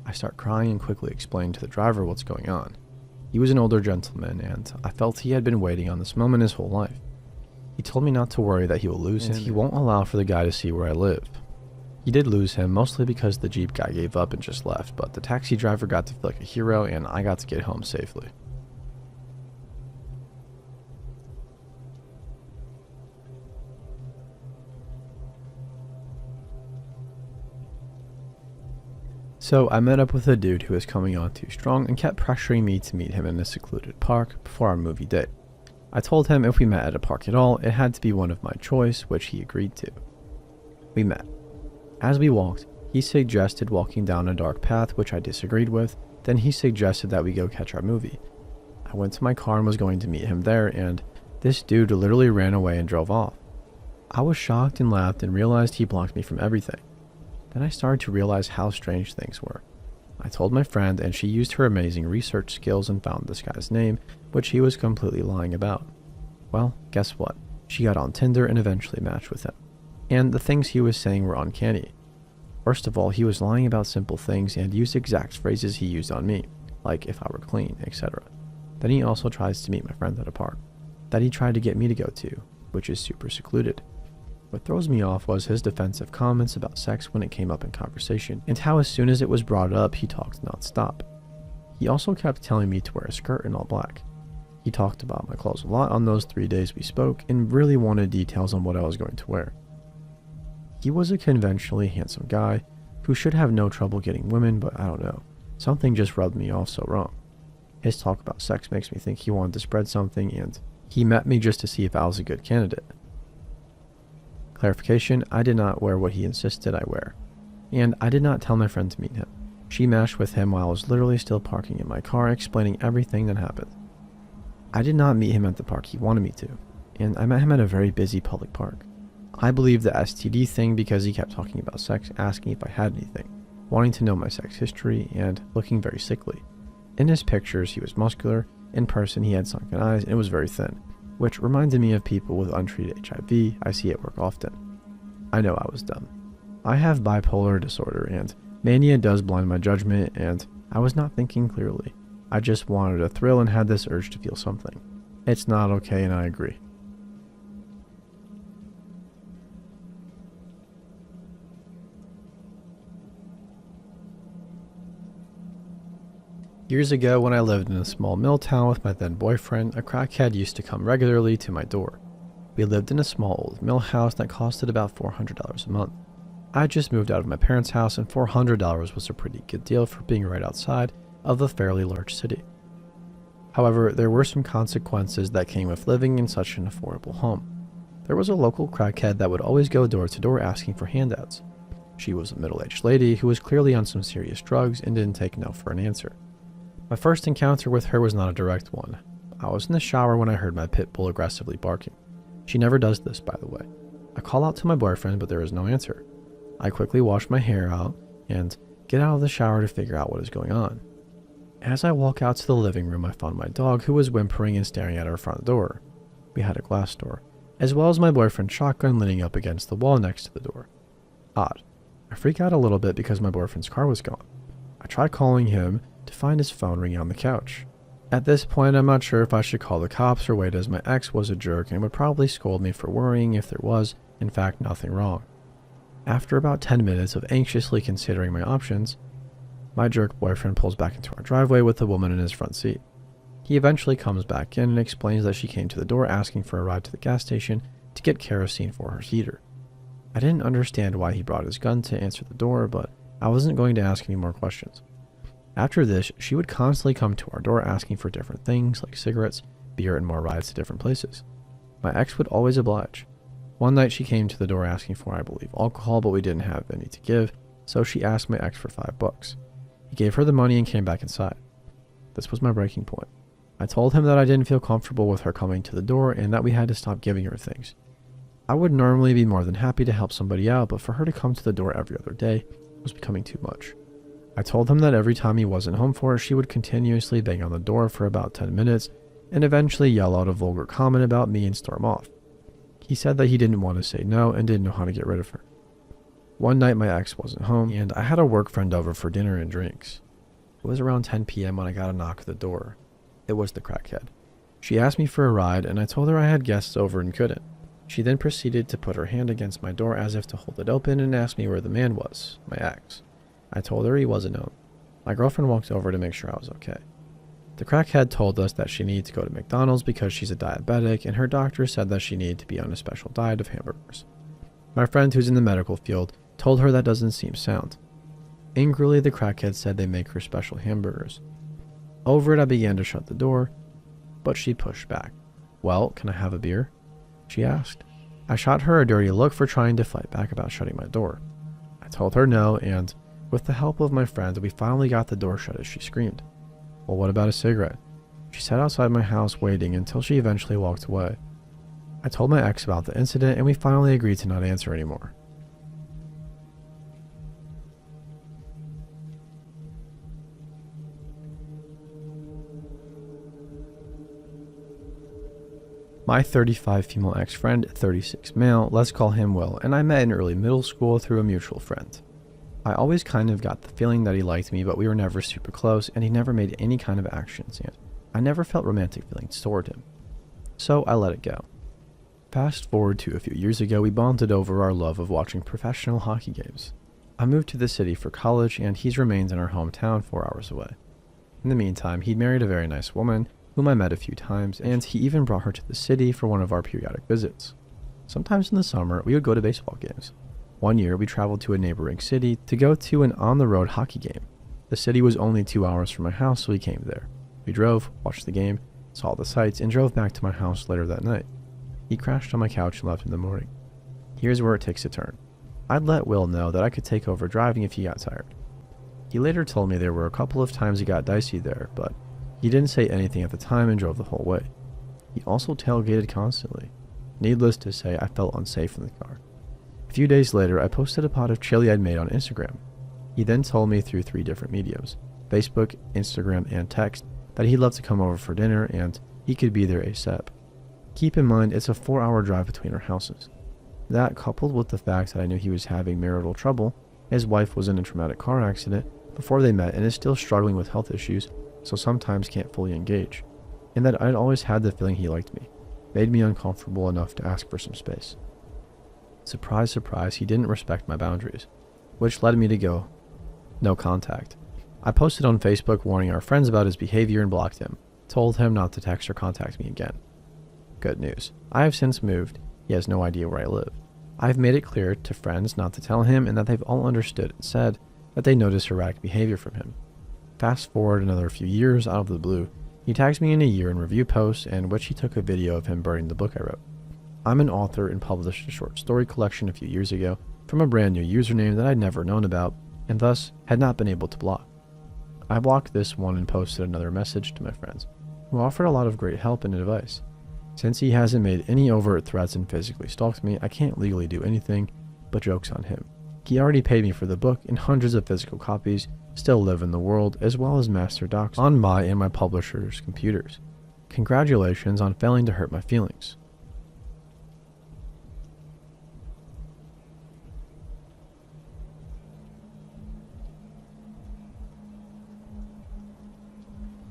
I start crying and quickly explain to the driver what's going on. He was an older gentleman, and I felt he had been waiting on this moment his whole life. He told me not to worry that he will lose him. He won't allow for the guy to see where I live. He did lose him, mostly because the Jeep guy gave up and just left, but the taxi driver got to feel like a hero, and I got to get home safely. So I met up with a dude who was coming on too strong and kept pressuring me to meet him in a secluded park before our movie date. I told him if we met at a park at all, it had to be one of my choice, which he agreed to. We met. As we walked, he suggested walking down a dark path, which I disagreed with. Then he suggested that we go catch our movie. I went to my car and was going to meet him there, and this dude literally ran away and drove off. I was shocked and laughed and realized he blocked me from everything. Then I started to realize how strange things were. I told my friend, and she used her amazing research skills and found this guy's name, which he was completely lying about. Well, guess what? She got on Tinder and eventually matched with him. And the things he was saying were uncanny. First of all, he was lying about simple things and used exact phrases he used on me, like if I were clean, etc. Then he also tries to meet my friend at a park that he tried to get me to go to, which is super secluded. What throws me off was his defensive comments about sex when it came up in conversation, and how as soon as it was brought up, he talked non-stop. He also kept telling me to wear a skirt in all black. He talked about my clothes a lot on those 3 days we spoke, and really wanted details on what I was going to wear. He was a conventionally handsome guy who should have no trouble getting women, but I don't know. Something just rubbed me off so wrong. His talk about sex makes me think he wanted to spread something, and he met me just to see if I was a good candidate. Clarification, I did not wear what he insisted I wear. And I did not tell my friend to meet him. She matched with him while I was literally still parking in my car, explaining everything that happened. I did not meet him at the park he wanted me to, and I met him at a very busy public park. I believe the STD thing because he kept talking about sex, asking if I had anything, wanting to know my sex history, and looking very sickly. In his pictures, he was muscular. In person, he had sunken eyes and was very thin, which reminded me of people with untreated HIV I see at work often. I know I was dumb. I have bipolar disorder, and mania does blind my judgment, and I was not thinking clearly. I just wanted a thrill and had this urge to feel something. It's not okay, and I agree. Years ago, when I lived in a small mill town with my then boyfriend, a crackhead used to come regularly to my door. We lived in a small old mill house that costed about $400 a month. I had just moved out of my parents' house, and $400 was a pretty good deal for being right outside of a fairly large city. However, there were some consequences that came with living in such an affordable home. There was a local crackhead that would always go door to door asking for handouts. She was a middle-aged lady who was clearly on some serious drugs and didn't take no for an answer. My first encounter with her was not a direct one. I was in the shower when I heard my pit bull aggressively barking. She never does this, by the way. I call out to my boyfriend, but there is no answer. I quickly wash my hair out and get out of the shower to figure out what is going on. As I walk out to the living room, I found my dog, who was whimpering and staring at our front door. We had a glass door, as well as my boyfriend's shotgun leaning up against the wall next to the door. Odd. I freak out a little bit because my boyfriend's car was gone. I try calling him to find his phone ringing on the couch. At this point, I'm not sure if I should call the cops or wait, as my ex was a jerk and would probably scold me for worrying if there was, in fact, nothing wrong. After about 10 minutes of anxiously considering my options, my jerk boyfriend pulls back into our driveway with the woman in his front seat. He eventually comes back in and explains that she came to the door asking for a ride to the gas station to get kerosene for her heater. I didn't understand why he brought his gun to answer the door, but I wasn't going to ask any more questions. After this, she would constantly come to our door asking for different things like cigarettes, beer, and more rides to different places. My ex would always oblige. One night she came to the door asking for, I believe, alcohol, but we didn't have any to give, so she asked my ex for $5. He gave her the money and came back inside. This was my breaking point. I told him that I didn't feel comfortable with her coming to the door and that we had to stop giving her things. I would normally be more than happy to help somebody out, but for her to come to the door every other day was becoming too much. I told him that every time he wasn't home for her, she would continuously bang on the door for about 10 minutes and eventually yell out a vulgar comment about me and storm off. He said that he didn't want to say no and didn't know how to get rid of her. One night my ex wasn't home and I had a work friend over for dinner and drinks. It was around 10 p.m. when I got a knock at the door. It was the crackhead. She asked me for a ride and I told her I had guests over and couldn't. She then proceeded to put her hand against my door as if to hold it open and asked me where the man was, my ex. I told her he wasn't home. My girlfriend walked over to make sure I was okay. The crackhead told us that she needed to go to McDonald's because she's a diabetic and her doctor said that she needed to be on a special diet of hamburgers. My friend, who's in the medical field, told her that doesn't seem sound. Angrily, the crackhead said they make her special hamburgers. Over it, I began to shut the door, but she pushed back. "Well, can I have a beer?" she asked. I shot her a dirty look for trying to fight back about shutting my door. I told her no, and with the help of my friend, we finally got the door shut as she screamed. "Well, what about a cigarette?" She sat outside my house waiting until she eventually walked away. I told my ex about the incident and we finally agreed to not answer anymore. My 35 female ex-friend, 36 male, let's call him Will, and I met in early middle school through a mutual friend. I always kind of got the feeling that he liked me, but we were never super close and he never made any kind of actions and I never felt romantic feelings toward him. So I let it go. Fast forward to a few years ago, we bonded over our love of watching professional hockey games. I moved to the city for college and he's remained in our hometown 4 hours away. In the meantime, he'd married a very nice woman whom I met a few times, and he even brought her to the city for one of our periodic visits. Sometimes in the summer, we would go to baseball games. One year, we traveled to a neighboring city to go to an on-the-road hockey game. The city was only 2 hours from my house, so we came there. We drove, watched the game, saw the sights, and drove back to my house later that night. He crashed on my couch and left in the morning. Here's where it takes a turn. I'd let Will know that I could take over driving if he got tired. He later told me there were a couple of times it got dicey there, but he didn't say anything at the time and drove the whole way. He also tailgated constantly. Needless to say, I felt unsafe in the car. A few days later, I posted a pot of chili I'd made on Instagram. He then told me through 3 different mediums, Facebook, Instagram, and text, that he'd love to come over for dinner and he could be there ASAP. Keep in mind, it's a 4-hour drive between our houses. That, coupled with the fact that I knew he was having marital trouble, his wife was in a traumatic car accident before they met and is still struggling with health issues, so sometimes can't fully engage, and that I'd always had the feeling he liked me, made me uncomfortable enough to ask for some space. Surprise, surprise, he didn't respect my boundaries, which led me to go no contact. I posted on Facebook warning our friends about his behavior and blocked him, told him not to text or contact me again. Good news. I have since moved. He has no idea where I live. I've made it clear to friends not to tell him and that they've all understood and said that they noticed erratic behavior from him. Fast forward another few years, out of the blue, he tags me in a year in review posts in which he took a video of him burning the book I wrote. I'm an author and published a short story collection a few years ago from a brand new username that I'd never known about and thus had not been able to block. I blocked this one and posted another message to my friends, who offered a lot of great help and advice. Since he hasn't made any overt threats and physically stalked me, I can't legally do anything but jokes on him. He already paid me for the book, and hundreds of physical copies still live in the world, as well as master docs on my and my publisher's computers. Congratulations on failing to hurt my feelings.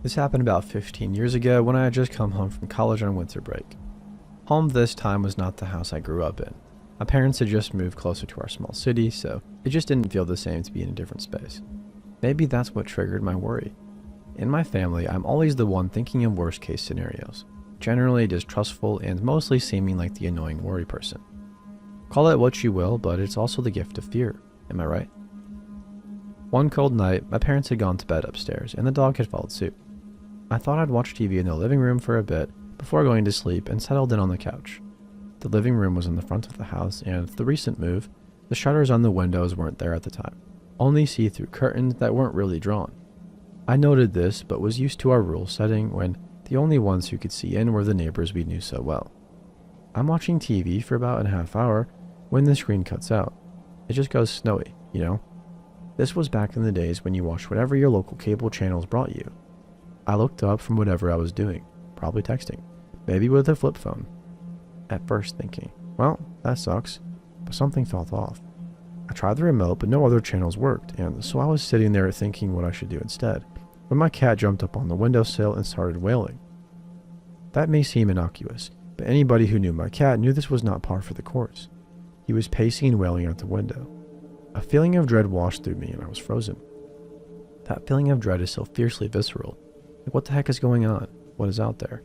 This happened about 15 years ago when I had just come home from college on winter break. Home this time was not the house I grew up in. My parents had just moved closer to our small city, so it just didn't feel the same to be in a different space. Maybe that's what triggered my worry. In my family, I'm always the one thinking of worst case scenarios, generally distrustful and mostly seeming like the annoying worry person. Call it what you will, but it's also the gift of fear, am I right? One cold night, my parents had gone to bed upstairs and the dog had followed suit. I thought I'd watch TV in the living room for a bit before going to sleep and settled in on the couch. The living room was in the front of the house, and with the recent move, the shutters on the windows weren't there at the time, only see-through curtains that weren't really drawn. I noted this, but was used to our rule setting when the only ones who could see in were the neighbors we knew so well. I'm watching TV for about a half hour when the screen cuts out. It just goes snowy, you know? This was back in the days when you watched whatever your local cable channels brought you. I looked up from whatever I was doing, probably texting, maybe with a flip phone. At first thinking, well, that sucks, but something felt off. I tried the remote, but no other channels worked, and so I was sitting there thinking what I should do instead, when my cat jumped up on the windowsill and started wailing. That may seem innocuous, but anybody who knew my cat knew this was not par for the course. He was pacing and wailing out the window. A feeling of dread washed through me, and I was frozen. That feeling of dread is so fiercely visceral. Like, what the heck is going on? What is out there?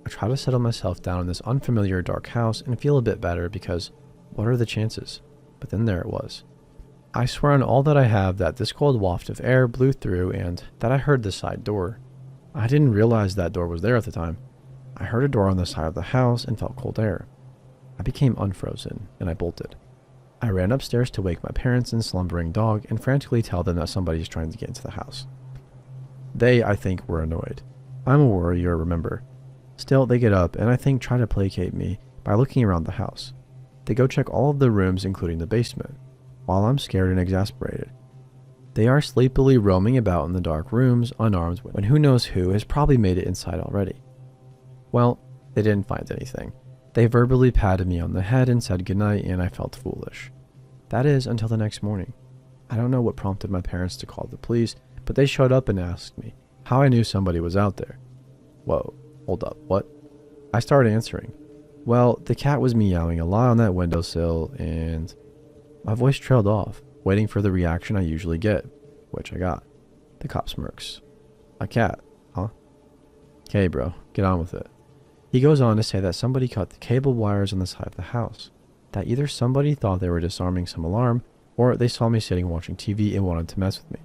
I try to settle myself down in this unfamiliar dark house and feel a bit better because what are the chances? But then there it was. I swear on all that I have that this cold waft of air blew through and that I heard the side door. I didn't realize that door was there at the time. I heard a door on the side of the house and felt cold air. I became unfrozen and I bolted. I ran upstairs to wake my parents and slumbering dog and frantically tell them that somebody's trying to get into the house. They, I think, were annoyed. I'm a worrier, remember. Still, they get up and I think try to placate me by looking around the house. They go check all of the rooms, including the basement, while I'm scared and exasperated. They are sleepily roaming about in the dark rooms, unarmed, when who knows who has probably made it inside already. Well, they didn't find anything. They verbally patted me on the head and said goodnight, and I felt foolish. That is, until the next morning. I don't know what prompted my parents to call the police, but they showed up and asked me how I knew somebody was out there. Whoa, hold up, what? I started answering. Well, the cat was meowing a lot on that windowsill, and my voice trailed off, waiting for the reaction I usually get, which I got. The cop smirks. A cat, huh? Okay, bro, get on with it. He goes on to say that somebody cut the cable wires on the side of the house, that either somebody thought they were disarming some alarm, or they saw me sitting watching TV and wanted to mess with me.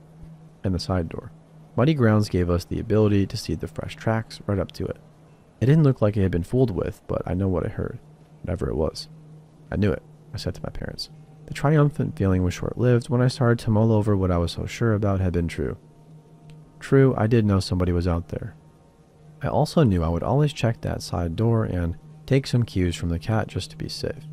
And the side door. Muddy grounds gave us the ability to see the fresh tracks right up to it. It didn't look like it had been fooled with, but I know what I heard, whatever it was. I knew it, I said to my parents. The triumphant feeling was short-lived when I started to mull over what I was so sure about had been true. True, I did know somebody was out there. I also knew I would always check that side door and take some cues from the cat just to be safe.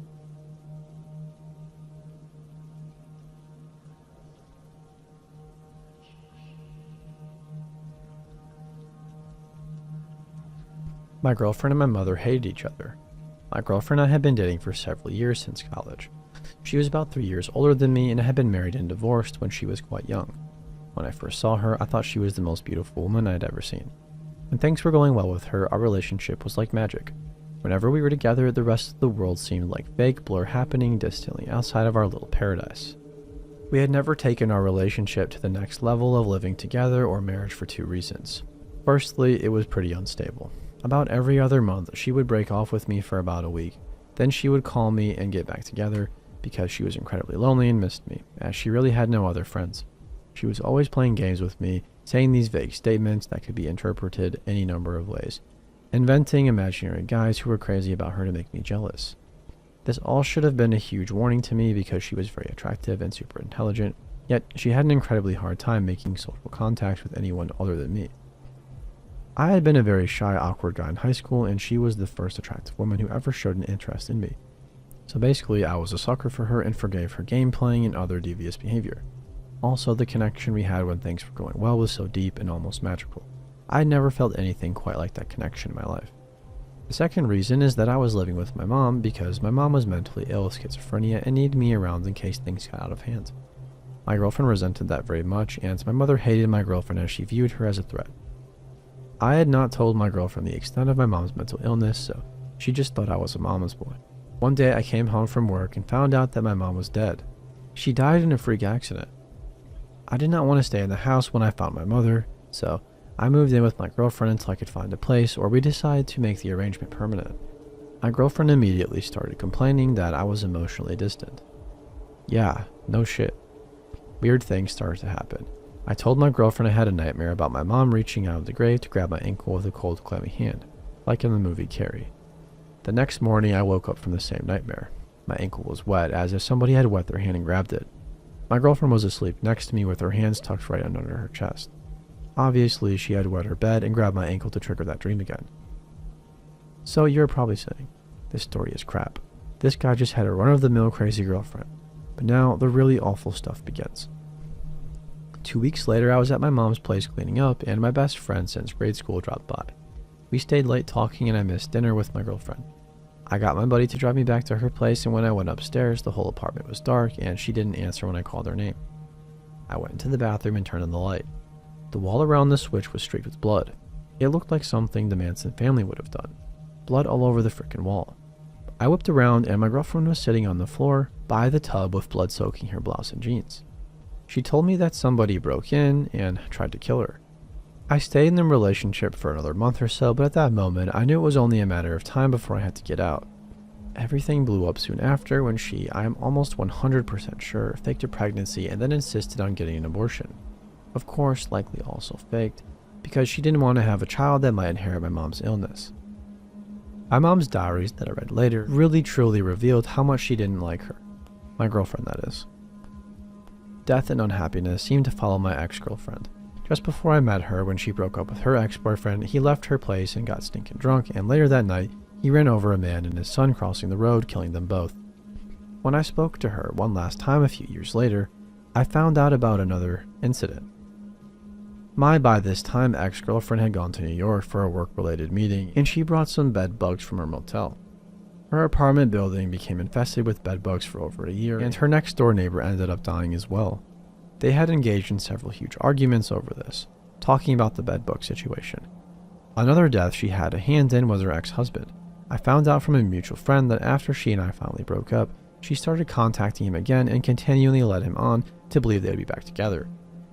My girlfriend and my mother hated each other. My girlfriend and I had been dating for several years since college. She was about 3 years older than me and had been married and divorced when she was quite young. When I first saw her, I thought she was the most beautiful woman I had ever seen. When things were going well with her, our relationship was like magic. Whenever we were together, the rest of the world seemed like vague blur happening distantly outside of our little paradise. We had never taken our relationship to the next level of living together or marriage for two reasons. Firstly, it was pretty unstable. About every other month, she would break off with me for about a week. Then she would call me and get back together because she was incredibly lonely and missed me, as she really had no other friends. She was always playing games with me, saying these vague statements that could be interpreted any number of ways, inventing imaginary guys who were crazy about her to make me jealous. This all should have been a huge warning to me because she was very attractive and super intelligent, yet she had an incredibly hard time making social contact with anyone other than me. I had been a very shy, awkward guy in high school, and she was the first attractive woman who ever showed an interest in me. So basically, I was a sucker for her and forgave her game playing and other devious behavior. Also, the connection we had when things were going well was so deep and almost magical. I never felt anything quite like that connection in my life. The second reason is that I was living with my mom because my mom was mentally ill with schizophrenia and needed me around in case things got out of hand. My girlfriend resented that very much, and my mother hated my girlfriend as she viewed her as a threat. I had not told my girlfriend the extent of my mom's mental illness, so she just thought I was a mama's boy. One day I came home from work and found out that my mom was dead. She died in a freak accident. I did not want to stay in the house when I found my mother, so I moved in with my girlfriend until I could find a place, or we decided to make the arrangement permanent. My girlfriend immediately started complaining that I was emotionally distant. Yeah, no shit. Weird things started to happen. I told my girlfriend I had a nightmare about my mom reaching out of the grave to grab my ankle with a cold, clammy hand, like in the movie Carrie. The next morning, I woke up from the same nightmare. My ankle was wet, as if somebody had wet their hand and grabbed it. My girlfriend was asleep next to me with her hands tucked right under her chest. Obviously, she had wet her bed and grabbed my ankle to trigger that dream again. So you're probably saying, this story is crap. This guy just had a run-of-the-mill crazy girlfriend. But now, the really awful stuff begins. 2 weeks later, I was at my mom's place cleaning up, and my best friend since grade school dropped by. We stayed late talking, and I missed dinner with my girlfriend. I got my buddy to drive me back to her place, and when I went upstairs, the whole apartment was dark, and she didn't answer when I called her name. I went into the bathroom and turned on the light. The wall around the switch was streaked with blood. It looked like something the Manson family would have done. Blood all over the frickin' wall. I whipped around, and my girlfriend was sitting on the floor by the tub with blood soaking her blouse and jeans. She told me that somebody broke in and tried to kill her. I stayed in the relationship for another month or so, but at that moment, I knew it was only a matter of time before I had to get out. Everything blew up soon after when she, I am almost 100% sure, faked a pregnancy and then insisted on getting an abortion. Of course, likely also faked, because she didn't want to have a child that might inherit my mom's illness. My mom's diaries that I read later really truly revealed how much she didn't like her. My girlfriend, that is. Death and unhappiness seemed to follow my ex-girlfriend. Just before I met her, when she broke up with her ex-boyfriend, he left her place and got stinking drunk, and later that night, he ran over a man and his son crossing the road, killing them both. When I spoke to her one last time a few years later, I found out about another incident. My by this time ex-girlfriend had gone to New York for a work-related meeting, and she brought some bed bugs from her motel. Her apartment building became infested with bed bugs for over a year, and her next-door neighbor ended up dying as well. They had engaged in several huge arguments over this, talking about the bed bug situation. Another death she had a hand in was her ex-husband. I found out from a mutual friend that after she and I finally broke up, she started contacting him again and continually led him on to believe they would be back together.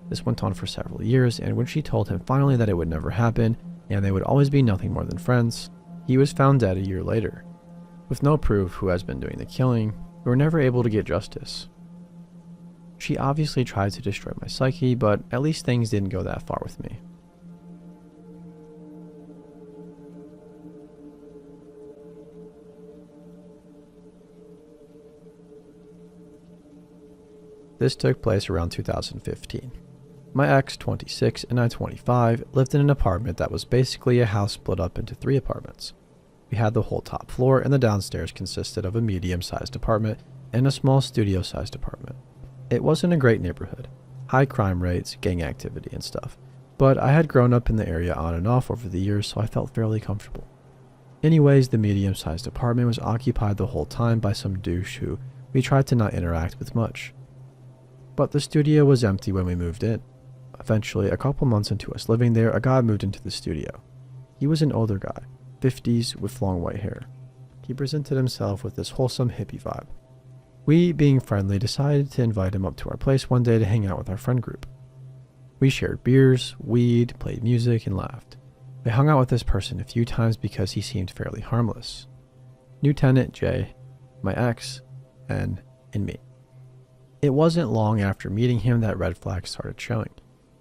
This went on for several years, and when she told him finally that it would never happen, and they would always be nothing more than friends, he was found dead a year later. With no proof who has been doing the killing, we were never able to get justice. She obviously tried to destroy my psyche, but at least things didn't go that far with me. This took place around 2015. My ex, 26, and I, 25, lived in an apartment that was basically a house split up into 3 apartments. We had the whole top floor, and the downstairs consisted of a medium-sized apartment and a small studio-sized apartment. It wasn't a great neighborhood, high crime rates, gang activity, and stuff, but I had grown up in the area on and off over the years, so I felt fairly comfortable. Anyways, the medium-sized apartment was occupied the whole time by some douche who we tried to not interact with much. But the studio was empty when we moved in. Eventually, a couple months into us living there, a guy moved into the studio. He was an older guy, 50s, with long white hair. He presented himself with this wholesome hippie vibe. We, being friendly, decided to invite him up to our place one day to hang out with our friend group. We shared beers, weed, played music, and laughed. I hung out with this person a few times because he seemed fairly harmless. New tenant Jay, my ex, and me. It wasn't long after meeting him that red flags started showing.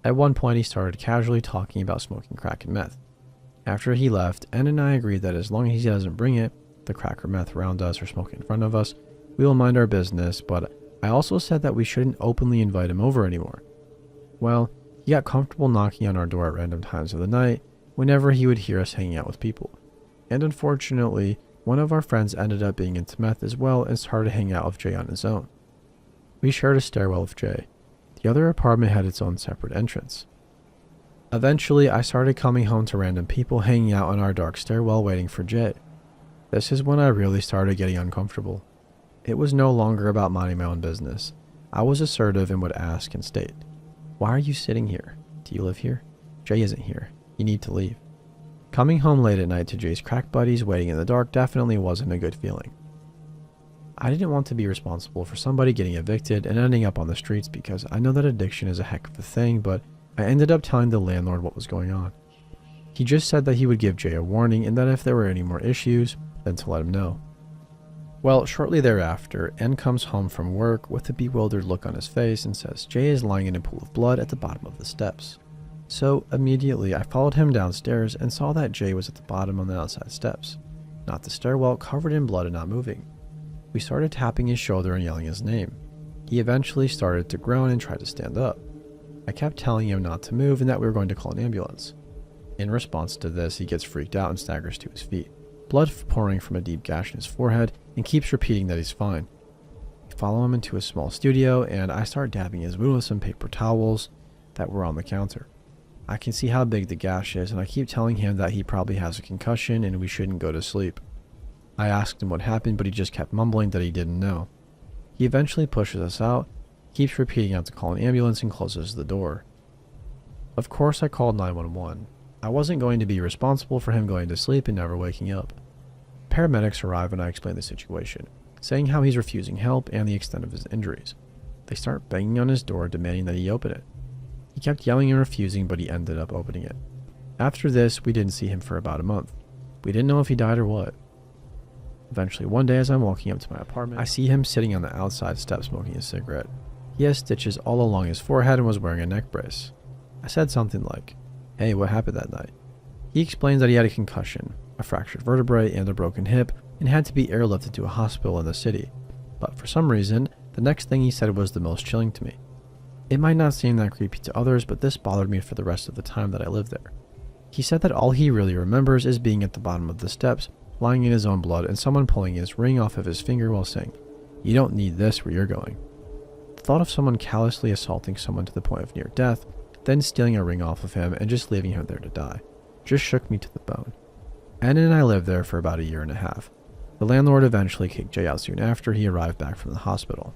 At one point, he started casually talking about smoking crack and meth. After he left, Ann and I agreed that as long as he doesn't bring it, the crack or meth around us or smoke in front of us, we will mind our business, but I also said that we shouldn't openly invite him over anymore. Well, he got comfortable knocking on our door at random times of the night whenever he would hear us hanging out with people. And unfortunately, One of our friends ended up being into meth as well and started hanging out with Jay on his own. We shared a stairwell with Jay. The other apartment had its own separate entrance. Eventually, I started coming home to random people hanging out on our dark stairwell waiting for Jay. This is when I really started getting uncomfortable. It was no longer about minding my own business. I was assertive and would ask and state, "Why are you sitting here? Do you live here? Jay isn't here. You need to leave." Coming home late at night to Jay's crack buddies waiting in the dark definitely wasn't a good feeling. I didn't want to be responsible for somebody getting evicted and ending up on the streets because I know that addiction is a heck of a thing, but I ended up telling the landlord what was going on. He just said that he would give Jay a warning and that if there were any more issues, then to let him know. Well, shortly thereafter, N comes home from work with a bewildered look on his face and says Jay is lying in a pool of blood at the bottom of the steps. So immediately I followed him downstairs and saw that Jay was at the bottom on the outside steps, not the stairwell, covered in blood and not moving. We started tapping his shoulder and yelling his name. He eventually started to groan and tried to stand up. I kept telling him not to move and that we were going to call an ambulance. In response to this, he gets freaked out and staggers to his feet, blood pouring from a deep gash in his forehead, and keeps repeating that he's fine. We follow him into a small studio and I start dabbing his wound with some paper towels that were on the counter. I can see how big the gash is and I keep telling him that he probably has a concussion and we shouldn't go to sleep. I asked him what happened, but he just kept mumbling that he didn't know. He eventually pushes us out, keeps repeating out to call an ambulance, and closes the door. Of course, I called 911. I wasn't going to be responsible for him going to sleep and never waking up. Paramedics arrive and I explain the situation, saying how he's refusing help and the extent of his injuries. They start banging on his door, demanding that he open it. He kept yelling and refusing, but he ended up opening it. After this, we didn't see him for about a month. We didn't know if he died or what. Eventually, one day as I'm walking up to my apartment, I see him sitting on the outside step smoking a cigarette. He has stitches all along his forehead and was wearing a neck brace. I said something like, "Hey, what happened that night?" He explains that he had a concussion, a fractured vertebrae, and a broken hip, and had to be airlifted to a hospital in the city. But for some reason, the next thing he said was the most chilling to me. It might not seem that creepy to others, but this bothered me for the rest of the time that I lived there. He said that all he really remembers is being at the bottom of the steps, lying in his own blood, and someone pulling his ring off of his finger while saying, "You don't need this where you're going." The thought of someone callously assaulting someone to the point of near death, then stealing a ring off of him and just leaving him there to die, just shook me to the bone. Anna and I lived there for about a year and a half. The landlord eventually kicked Jay out soon after he arrived back from the hospital.